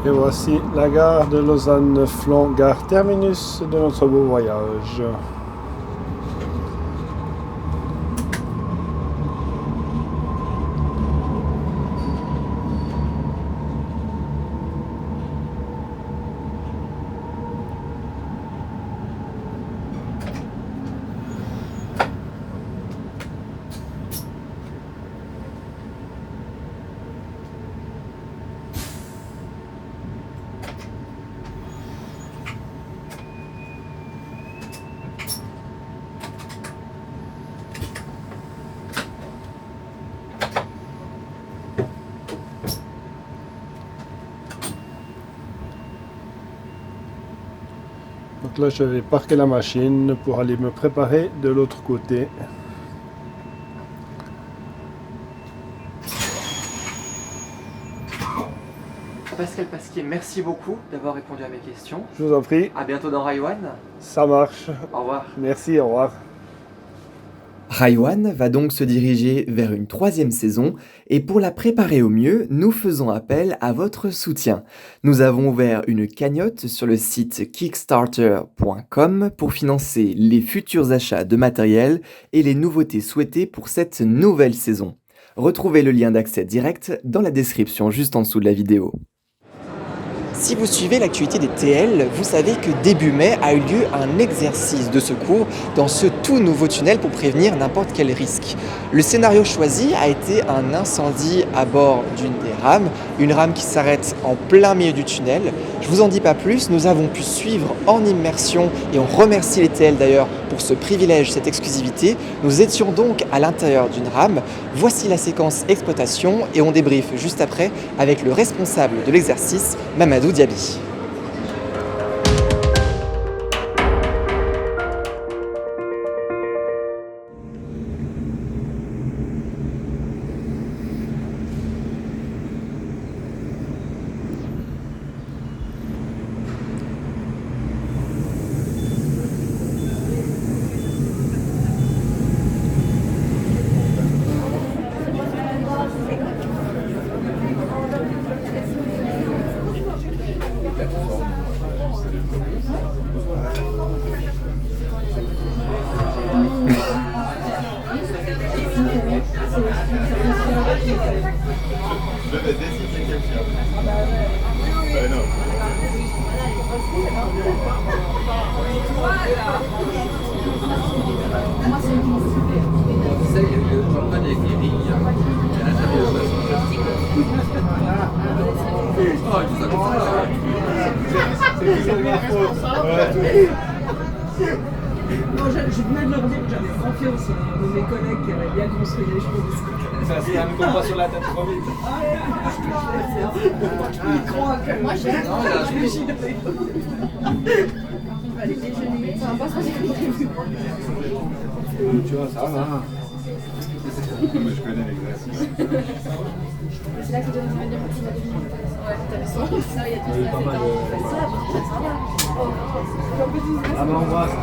Et voici la gare de Lausanne-Flon, gare terminus de notre beau voyage. Donc là, je vais parquer la machine pour aller me préparer de l'autre côté. Pascal Pasquier, merci beaucoup d'avoir répondu à mes questions. Je vous en prie. À bientôt dans Raiwan. Ça marche. Au revoir. Merci, au revoir. Raiwan va donc se diriger vers une 3e saison et pour la préparer au mieux, nous faisons appel à votre soutien. Nous avons ouvert une cagnotte sur le site kickstarter.com pour financer les futurs achats de matériel et les nouveautés souhaitées pour cette nouvelle saison. Retrouvez le lien d'accès direct dans la description juste en dessous de la vidéo. Si vous suivez l'actualité des TL, vous savez que début mai a eu lieu un exercice de secours dans ce tout nouveau tunnel pour prévenir n'importe quel risque. Le scénario choisi a été un incendie à bord d'une des rames, une rame qui s'arrête en plein milieu du tunnel. Je vous en dis pas plus, nous avons pu suivre en immersion et on remercie les TL d'ailleurs pour ce privilège, cette exclusivité. Nous étions donc à l'intérieur d'une rame. Voici la séquence exploitation et on débriefe juste après avec le responsable de l'exercice, Mamadou Diaby. Je venais de leur dire que j'avais confiance de mes collègues qui avaient bien construit les choses. Ça, c'est un combat sur la tête trop vite. Ils croient que moi j'ai Tu vois, ça va. Mais je connais l'exercice. C'est là que tu dois devenir intéressant. Ça, il y a tout ça. Ah ben on voit ça.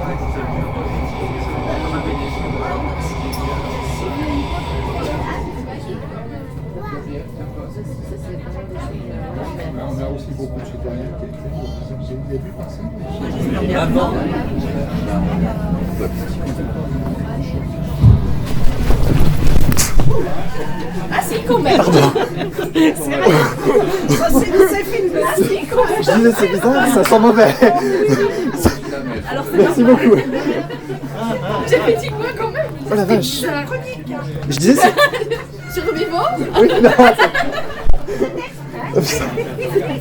On a aussi beaucoup de citoyens qui écrivent. J'ai eu des vues passer. Ah si, quand même. C'est vrai. Ça c'est filmé. Ah si, quand même. Je disais c'est bizarre, ça sent mauvais. Alors, merci beaucoup. J'ai fait dit quoi quand même. Oh la vache. C'est la chronique. Je disais c'est... Survivant. Oui, non.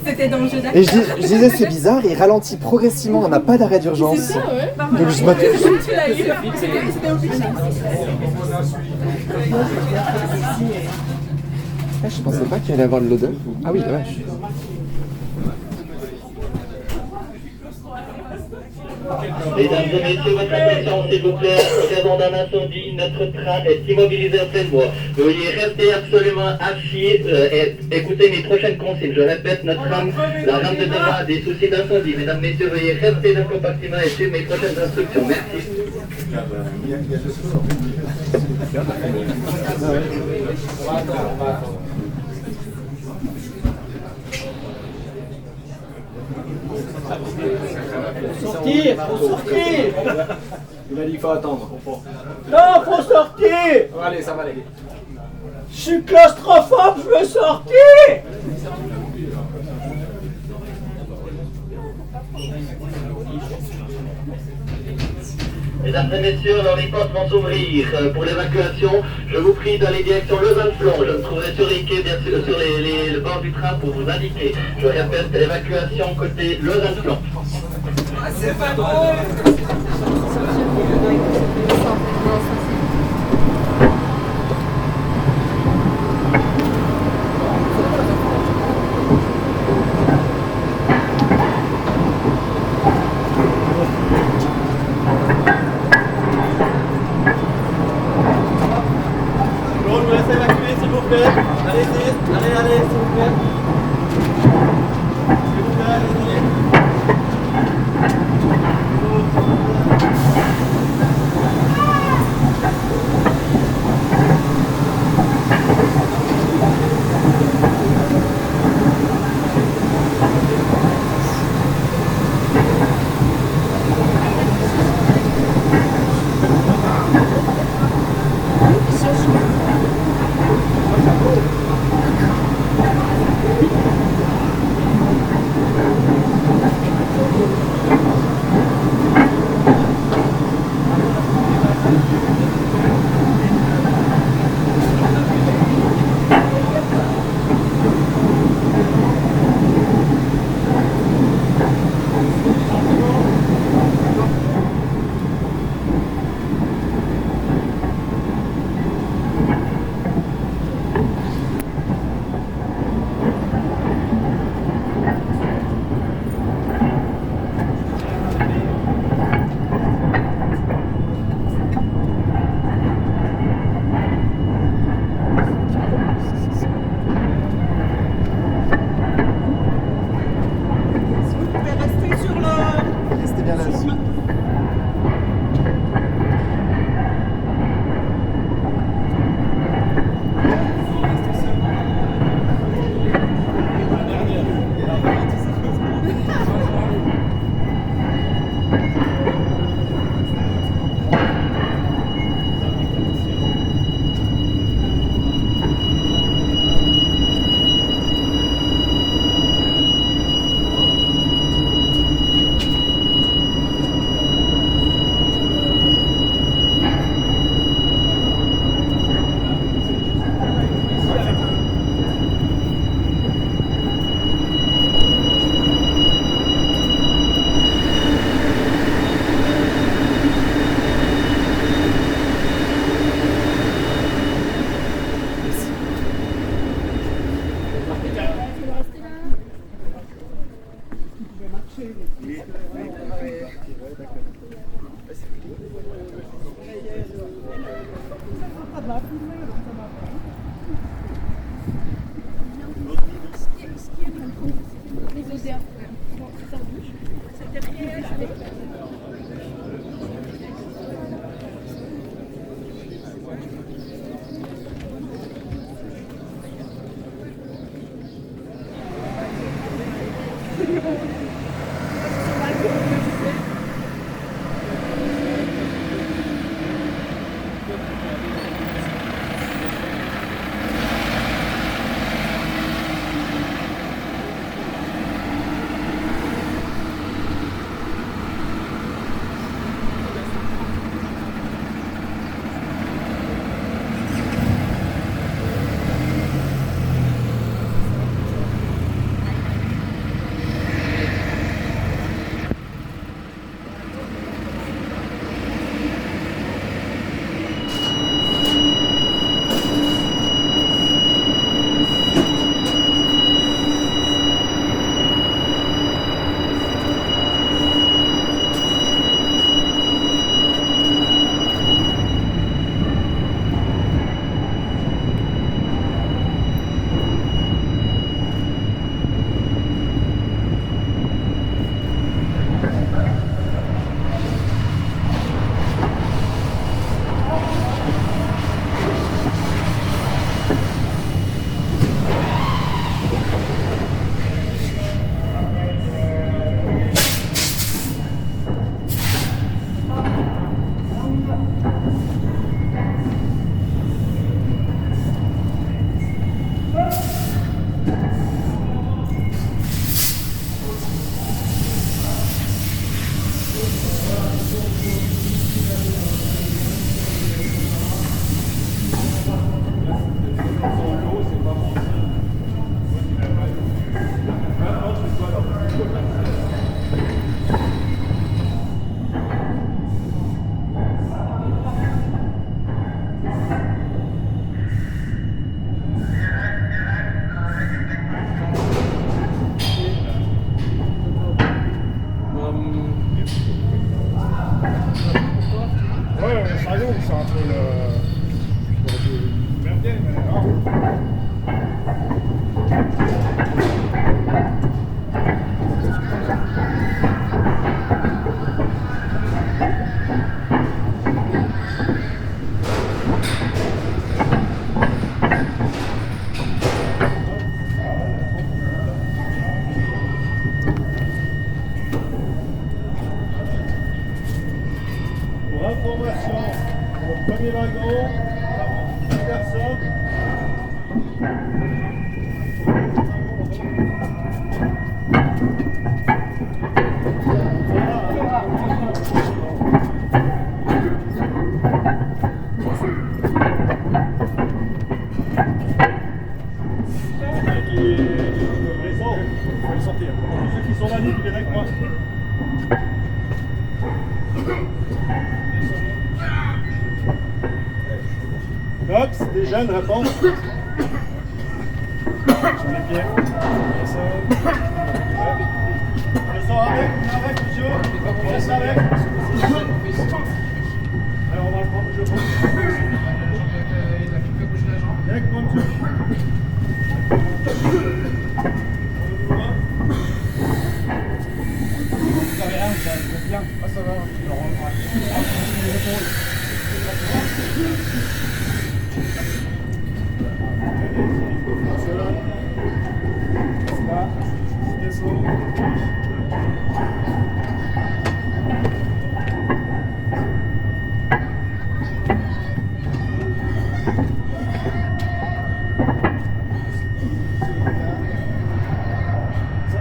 C'était dans le jeu d'acteur. Et je disais c'est bizarre, il ralentit progressivement, on n'a pas d'arrêt d'urgence. C'est ça, ouais. Donc je m'attends. Tu l'as eu. C'était obligé. Je pensais pas qu'il allait avoir de l'odeur. Ah oui, la vache. Mesdames et messieurs, votre attention s'il vous plaît. En raison d'un incendie, notre train est immobilisé en pleine voie. Veuillez rester absolument assis et écouter mes prochaines consignes. Je répète, la rame de devant a des soucis d'incendie. Mesdames et messieurs, veuillez rester dans le compartiment et suivre mes prochaines instructions. Merci. Faut sortir. Il m'a dit qu'il faut attendre. Non, faut sortir. Allez, ça va aller. Je suis claustrophobe, je veux sortir. Mesdames et messieurs, alors les portes vont s'ouvrir pour l'évacuation. Je vous prie d'aller direction Lausanne-Flon. Je me trouverai sur les quais, bien sûr, sur le bord du train pour vous indiquer. Je répète, l'évacuation côté Lausanne-Flon. Ah, c'est pas drôle. Allez, s'il vous plaît. bon. Personne. Ceux qui sont là, ils viennent avec moi. Hop, c'est des jeunes, réponse. J'en ai bien. Je sors avec, monsieur. On laisse avec. Alors, on va le prendre, je le prends. Viens avec moi, monsieur. Bien. Ah, ça va.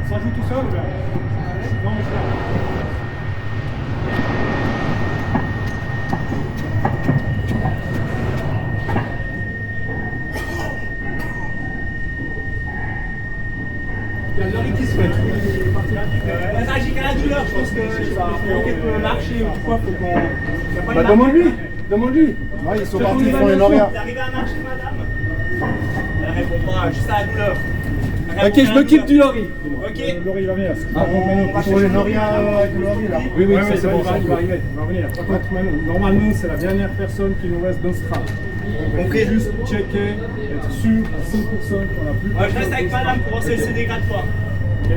Ça joue tout seul ou bien? Non, mais il y a Laurie qui se fait. J'ai qu'à la douleur, je pense que ça va peut-être marcher ou quoi, faut qu'on. Bah, demande-lui. Ouais, ils sont partis, ils font les lauréats. Vous arrivez à marcher, madame? Elle répond pas, juste à la douleur. Ok, je m'occupe du Laurie. Ok. Laurie va venir. Pour les lauréats avec le Laurie là. Oui, c'est bon, il va arriver. Il va venir. Normalement, c'est la dernière personne qui nous reste dans ce train. On fait juste checker, être sûr à 100% qu'on n'a plus. Je reste avec madame pour voir si elle se dégrade pas.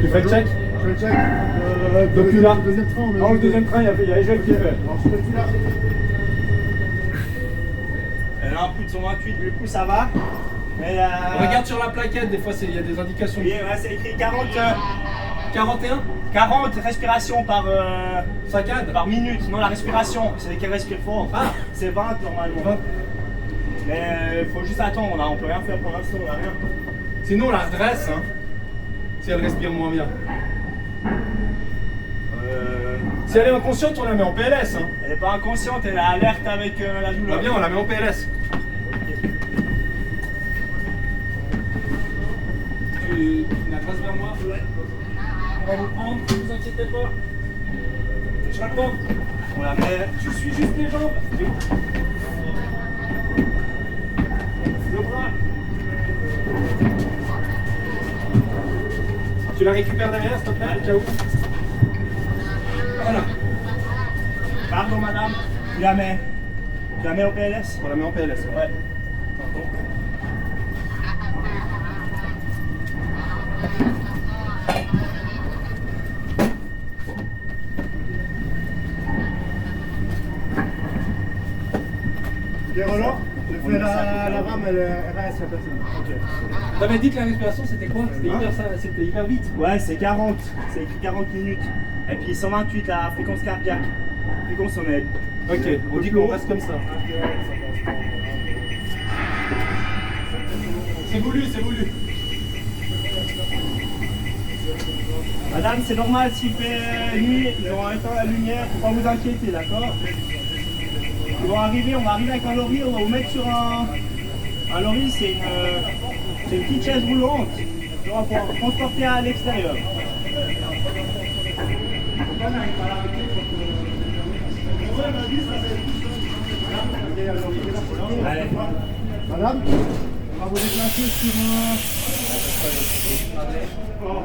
Tu fais le check? Je fais le check. Depuis là. Le deuxième train, dans le deuxième train, il y a Egel qui est fait. Alors, je fais plus là. Elle a un pouls de 128, du coup ça va. Mais regarde sur la plaquette, des fois il y a des indications. Oui, ouais, c'est écrit 41 40 respirations par saccade par minute. Non, la respiration, c'est qu'elle respire fort. Ah, c'est 20 normalement. 20. Mais faut juste attendre, on peut rien faire pour l'instant, on a rien. Sinon on la redresse, hein, si elle respire moins bien. Si elle est inconsciente, on la met en PLS. Hein. Elle n'est pas inconsciente, elle est alerte avec la douleur. Ah bien, on la met en PLS. Tu l'adresses vers moi? Ouais. On va vous prendre, ne vous inquiétez pas. Je raconte. On la met. Tu suis juste les jambes. Le bras. Tu la récupères derrière, s'il te plaît, au cas où. Voilà. Pardon, madame. Tu la mets au PLS? On la met en PLS. Ouais. Et alors, je fais la rame, elle reste la personne. Ok. T'avais dit que la respiration c'était quoi? C'était hyper vite. Ouais, c'est 40. C'est écrit 40 minutes. Et puis 128 la fréquence cardiaque. Fréquence on est. Ok, on dit qu'on reste comme ça. C'est voulu, c'est voulu. Madame, c'est normal s'il fait nuit, ils vont éteindre la lumière, faut pas vous inquiéter, d'accord? Ils vont arriver, on va arriver avec un lorry, on va vous mettre sur un lorry, c'est une petite chaise roulante, on va pouvoir transporter à l'extérieur. Allez. Madame, on va vous déplacer sur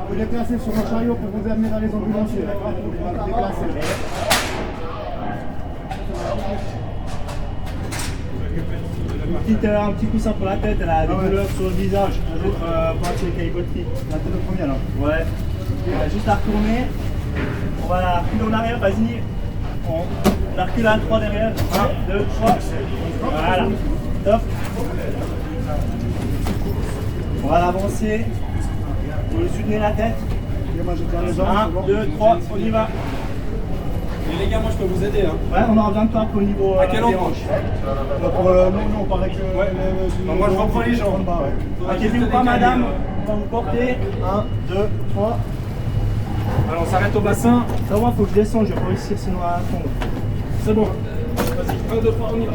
vous déplacer sur un chariot pour vous amener dans les ambulanciers, d'accord? On va le déplacer. Un petit coussin pour la tête, elle a des douleurs sur le visage, l'autre pour la cailleboterie. La tête au premier là. Ouais. On va juste la retourner. On va la reculer en arrière, vas-y. On la recule à 3 derrière. 1, 2, 3. Voilà. Top. On va l'avancer. Vous lui soutenez la tête. 1, 2, 3, on y va. Mais les gars, moi je peux vous aider. Hein. Ouais, on aura besoin de toi au niveau. À quel endroit? Nous, on paraît que. Ouais. Moi je reprends les gens. Inquiétez-vous pas, madame. On va vous porter. 1, 2, 3. Alors on s'arrête au bassin. Ça va, faut que je descende, je vais pas réussir sinon à fond. C'est bon. Vas-y, 1, 2, 3, on y va.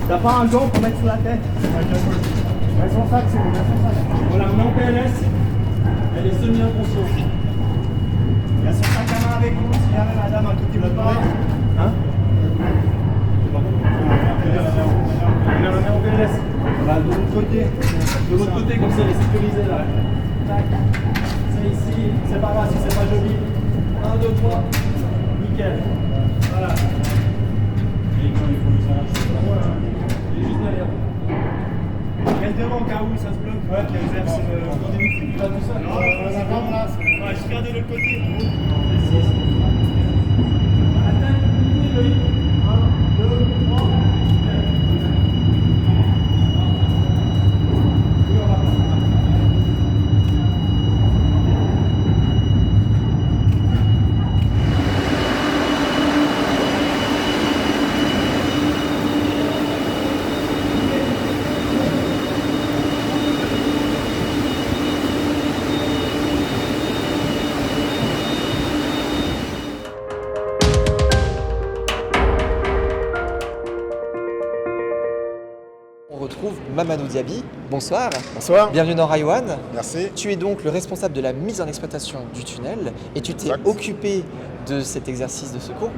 T'as pas un gant pour mettre sous la tête? Mets son sac, c'est bon, mets son sac. Voilà, on est en PLS. Elle est semi-inconsciente. Il y a son sac à main avec vous, si jamais madame un truc qui veut pas. Hein? On est en PLS. Voilà, de l'autre côté. De l'autre côté, comme ça, elle est sécurisée là. Tac. C'est ici, c'est pas grave si c'est pas joli. 1, 2, 3. Nickel. Voilà. Reste devant au cas où ça se bloque. Ouais, qui exerce le début. Tu vas tout seul. Non, ça va là. Ouais, je regarde de l'autre côté. 1, 2, 3. On retrouve Mamadou Diaby. Bonsoir. Bonsoir. Bienvenue dans Raiwan. Merci. Tu es donc le responsable de la mise en exploitation du tunnel et tu t'es occupé de cet exercice de secours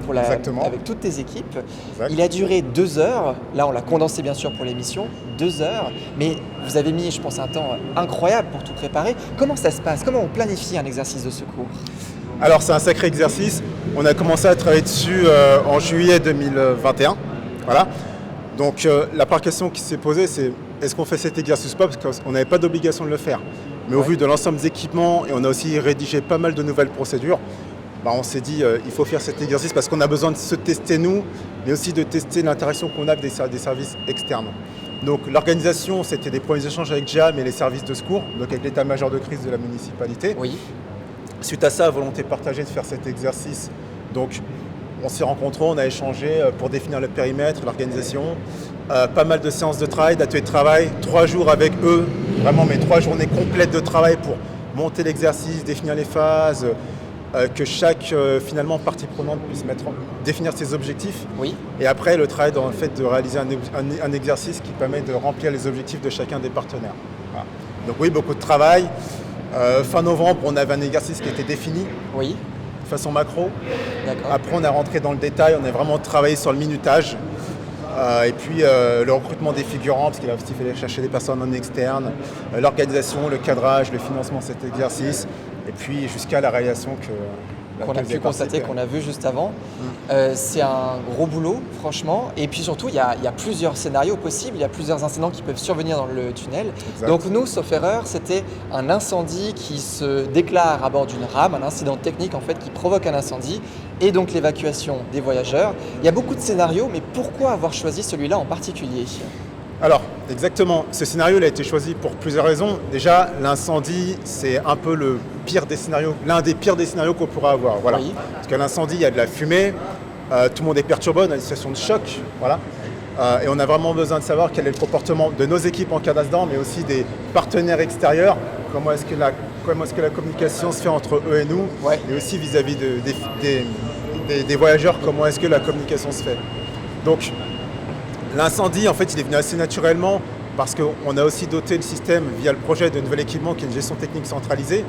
avec toutes tes équipes. Exact. Il a duré 2 heures. Là, on l'a condensé bien sûr pour l'émission. 2 heures. Mais vous avez mis, je pense, un temps incroyable pour tout préparer. Comment ça se passe? Comment on planifie un exercice de secours? Alors, c'est un sacré exercice. On a commencé à travailler dessus en juillet 2021. Voilà. Donc la première question qui s'est posée, c'est est-ce qu'on fait cet exercice ou pas? Parce qu'on n'avait pas d'obligation de le faire. Mais au vu de l'ensemble des équipements, et on a aussi rédigé pas mal de nouvelles procédures, on s'est dit il faut faire cet exercice parce qu'on a besoin de se tester nous, mais aussi de tester l'interaction qu'on a avec des services externes. Donc l'organisation, c'était des premiers échanges avec JAM et les services de secours, donc avec l'état-major de crise de la municipalité. Oui. Suite à ça, volonté partagée de faire cet exercice. Donc on s'est rencontrés, on a échangé pour définir le périmètre, l'organisation, pas mal de séances de travail, d'ateliers de travail, 3 jours avec eux, vraiment mes 3 journées complètes de travail pour monter l'exercice, définir les phases, que chaque finalement partie prenante puisse définir ses objectifs. Oui. Et après le travail dans le fait de réaliser un exercice qui permet de remplir les objectifs de chacun des partenaires. Voilà. Donc oui, beaucoup de travail. Fin novembre, on avait un exercice qui était défini. Oui. Façon macro. Après, on est rentré dans le détail, on a vraiment travaillé sur le minutage. Et puis le recrutement des figurants, parce qu'il fallait chercher des personnes en externe, l'organisation, le cadrage, le financement de cet exercice, et puis jusqu'à la réalisation qu'on a pu constater, qu'on a vu juste avant. C'est un gros boulot, franchement. Et puis surtout, il y a plusieurs scénarios possibles, il y a plusieurs incidents qui peuvent survenir dans le tunnel. Exact. Donc nous, sauf erreur, c'était un incendie qui se déclare à bord d'une rame, un incident technique en fait qui provoque un incendie, et donc l'évacuation des voyageurs. Il y a beaucoup de scénarios, mais pourquoi avoir choisi celui-là en particulier ? Alors, exactement. Ce scénario il a été choisi pour plusieurs raisons. Déjà, l'incendie, c'est un peu le pire des scénarios, l'un des pires des scénarios qu'on pourra avoir. Voilà. Oui. Parce qu'à l'incendie, il y a de la fumée, tout le monde est perturbé, on a une situation de choc. Voilà. Et on a vraiment besoin de savoir quel est le comportement de nos équipes en cas d'incident, mais aussi des partenaires extérieurs. Comment est-ce que la communication se fait entre eux et nous, et aussi vis-à-vis des voyageurs, comment est-ce que la communication se fait. Donc, l'incendie, en fait, il est venu assez naturellement parce qu'on a aussi doté le système via le projet de nouvel équipement qui est une gestion technique centralisée.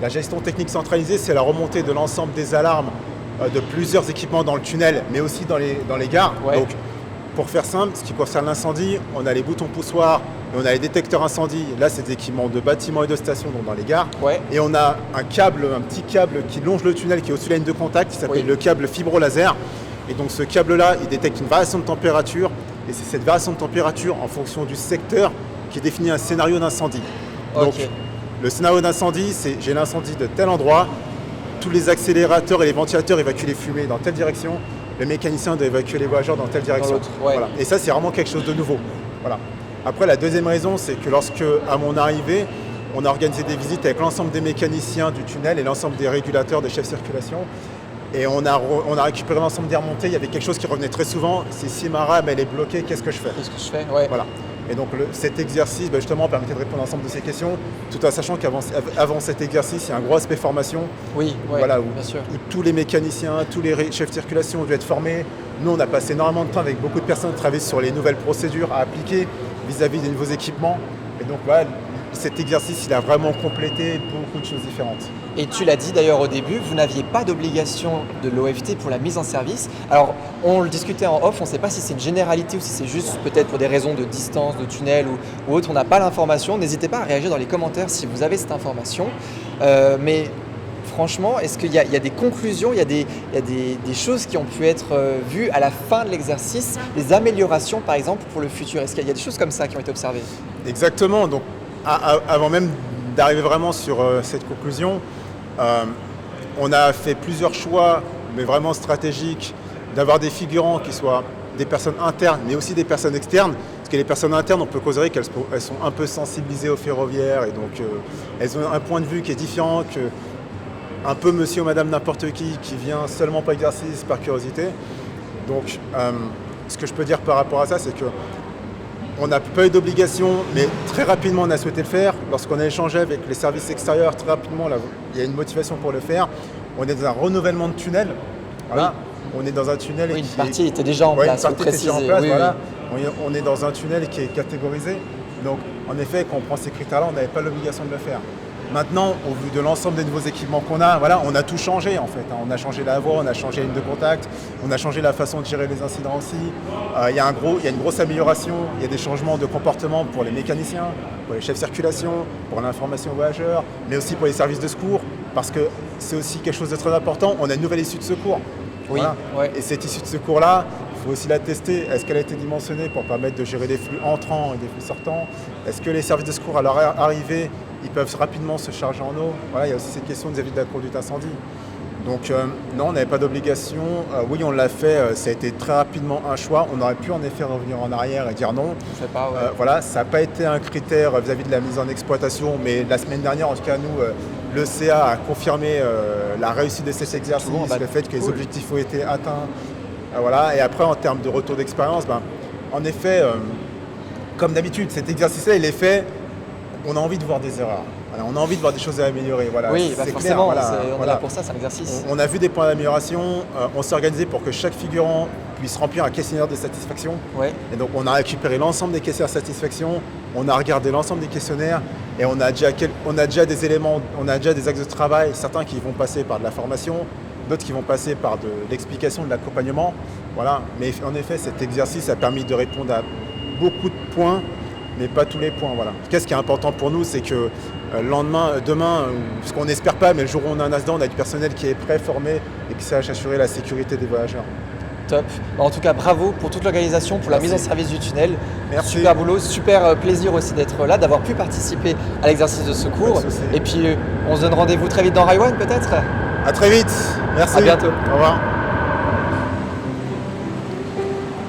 La gestion technique centralisée, c'est la remontée de l'ensemble des alarmes de plusieurs équipements dans le tunnel, mais aussi dans les gares. Ouais. Donc, pour faire simple, ce qui concerne l'incendie, on a les boutons poussoirs et on a les détecteurs incendie. Là, c'est des équipements de bâtiments et de stations, donc dans les gares. Ouais. Et on a un petit câble qui longe le tunnel, qui est au-dessus de la ligne de contact, qui s'appelle le câble fibro-laser. Et donc, ce câble-là, il détecte une variation de température. Et c'est cette variation de température en fonction du secteur qui définit un scénario d'incendie. Donc, le scénario d'incendie, c'est j'ai l'incendie de tel endroit, tous les accélérateurs et les ventilateurs évacuent les fumées dans telle direction, le mécanicien doit évacuer les voyageurs dans telle direction. Voilà. Et ça, c'est vraiment quelque chose de nouveau. Voilà. Après, la deuxième raison, c'est que lorsque, à mon arrivée, on a organisé des visites avec l'ensemble des mécaniciens du tunnel et l'ensemble des régulateurs, des chefs de circulation. Et on a récupéré l'ensemble des remontées. Il y avait quelque chose qui revenait très souvent, c'est si ma rame elle est bloquée, qu'est-ce que je fais? Ouais. Voilà. Et donc cet exercice justement permettait de répondre à l'ensemble de ces questions, tout en sachant qu'avant cet exercice, il y a un gros aspect formation. Oui, voilà, où bien sûr. Où tous les mécaniciens, tous les chefs de circulation ont dû être formés. Nous, on a passé énormément de temps avec beaucoup de personnes à travailler sur les nouvelles procédures à appliquer vis-à-vis des nouveaux équipements. Et donc voilà, cet exercice, il a vraiment complété beaucoup de choses différentes. Et tu l'as dit d'ailleurs au début, vous n'aviez pas d'obligation de l'OFT pour la mise en service. Alors, on le discutait en off, on ne sait pas si c'est une généralité ou si c'est juste peut-être pour des raisons de distance, de tunnel ou autre. On n'a pas l'information. N'hésitez pas à réagir dans les commentaires si vous avez cette information. Mais franchement, est-ce qu'il y a des conclusions, il y a des choses qui ont pu être vues à la fin de l'exercice, des améliorations par exemple pour le futur? Est-ce qu'il y a des choses comme ça qui ont été observées? Exactement. Donc, avant même d'arriver vraiment sur cette conclusion, on a fait plusieurs choix, mais vraiment stratégiques, d'avoir des figurants qui soient des personnes internes, mais aussi des personnes externes. Parce que les personnes internes, on peut causer qu'elles sont un peu sensibilisées au ferroviaire, et donc elles ont un point de vue qui est différent que un peu monsieur ou madame n'importe qui vient seulement par exercice, par curiosité. Donc, ce que je peux dire par rapport à ça, c'est que on n'a pas eu d'obligation, mais très rapidement on a souhaité le faire. Lorsqu'on a échangé avec les services extérieurs, très rapidement, là, il y a une motivation pour le faire. On est dans un renouvellement de tunnel. Voilà. Oui. On est dans un tunnel. Oui, une partie était déjà en place. Une partie était déjà en place. Voilà. On est dans un tunnel qui est catégorisé. Donc, en effet, quand on prend ces critères-là, on n'avait pas l'obligation de le faire. Maintenant, au vu de l'ensemble des nouveaux équipements qu'on a, voilà, on a tout changé en fait. On a changé la voie, on a changé la ligne de contact, on a changé la façon de gérer les incidents aussi. Il y a une grosse amélioration, il y a des changements de comportement pour les mécaniciens, pour les chefs de circulation, pour l'information aux voyageurs, mais aussi pour les services de secours, parce que c'est aussi quelque chose de très important. On a une nouvelle issue de secours. Oui, voilà. Ouais. Et cette issue de secours-là, il faut aussi la tester. Est-ce qu'elle a été dimensionnée pour permettre de gérer des flux entrants et des flux sortants? Est-ce que les services de secours, à leur arrivée, ils peuvent rapidement se charger en eau? Voilà, il y a aussi cette question vis-à-vis de la conduite incendie. Donc non, on n'avait pas d'obligation. Oui, on l'a fait, ça a été très rapidement un choix. On aurait pu en effet revenir en arrière et dire non. Je sais pas, ouais. Voilà, ça n'a pas été un critère vis-à-vis de la mise en exploitation, mais la semaine dernière, en tout cas, nous, le CA a confirmé la réussite de cet exercice, le fait que les objectifs ont été atteints. Voilà. Et après, en termes de retour d'expérience, en effet, comme d'habitude, cet exercice-là, il est fait, on a envie de voir des erreurs. Voilà, on a envie de voir des choses à améliorer. Voilà, oui, c'est forcément, clair. Voilà, on est là pour ça, c'est un exercice. On a vu des points d'amélioration, on s'est organisé pour que chaque figurant puisse remplir un questionnaire de satisfaction. Ouais. Et donc on a récupéré l'ensemble des questionnaires de satisfaction, on a regardé l'ensemble des questionnaires et on a déjà des éléments, on a déjà des axes de travail, certains qui vont passer par de la formation, d'autres qui vont passer par de l'explication, de l'accompagnement. Voilà. Mais en effet, cet exercice a permis de répondre à beaucoup de points, mais pas tous les points. Voilà. En tout cas, ce qui est important pour nous, c'est que demain, ce qu'on n'espère pas, mais le jour où on a un incident, on a du personnel qui est prêt, formé et qui sache assurer la sécurité des voyageurs. Top. En tout cas, bravo pour toute l'organisation, pour la mise en service du tunnel. Merci. Super boulot, super plaisir aussi d'être là, d'avoir pu participer à l'exercice de secours. Et puis, on se donne rendez-vous très vite dans Raiwan, peut-être? À très vite. Merci. À bientôt. Au revoir.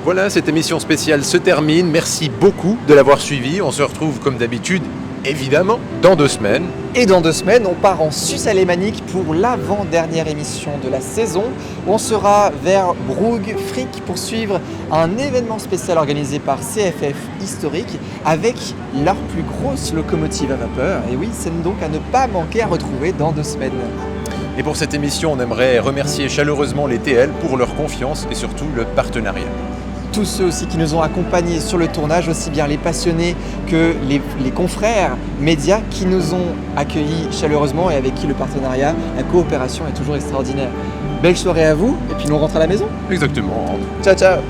Voilà, cette émission spéciale se termine. Merci beaucoup de l'avoir suivi. On se retrouve comme d'habitude, évidemment, dans 2 semaines. Et dans 2 semaines, on part en Suisse alémanique pour l'avant-dernière émission de la saison. On sera vers Brugg, Frick, pour suivre un événement spécial organisé par CFF Historique avec leur plus grosse locomotive à vapeur. Et oui, c'est donc à ne pas manquer à retrouver dans 2 semaines. Et pour cette émission, on aimerait remercier chaleureusement les TL pour leur confiance et surtout le partenariat. Tous ceux aussi qui nous ont accompagnés sur le tournage, aussi bien les passionnés que les confrères médias qui nous ont accueillis chaleureusement et avec qui le partenariat, la coopération est toujours extraordinaire. Belle soirée à vous et puis nous on rentre à la maison. Exactement. Ciao ciao.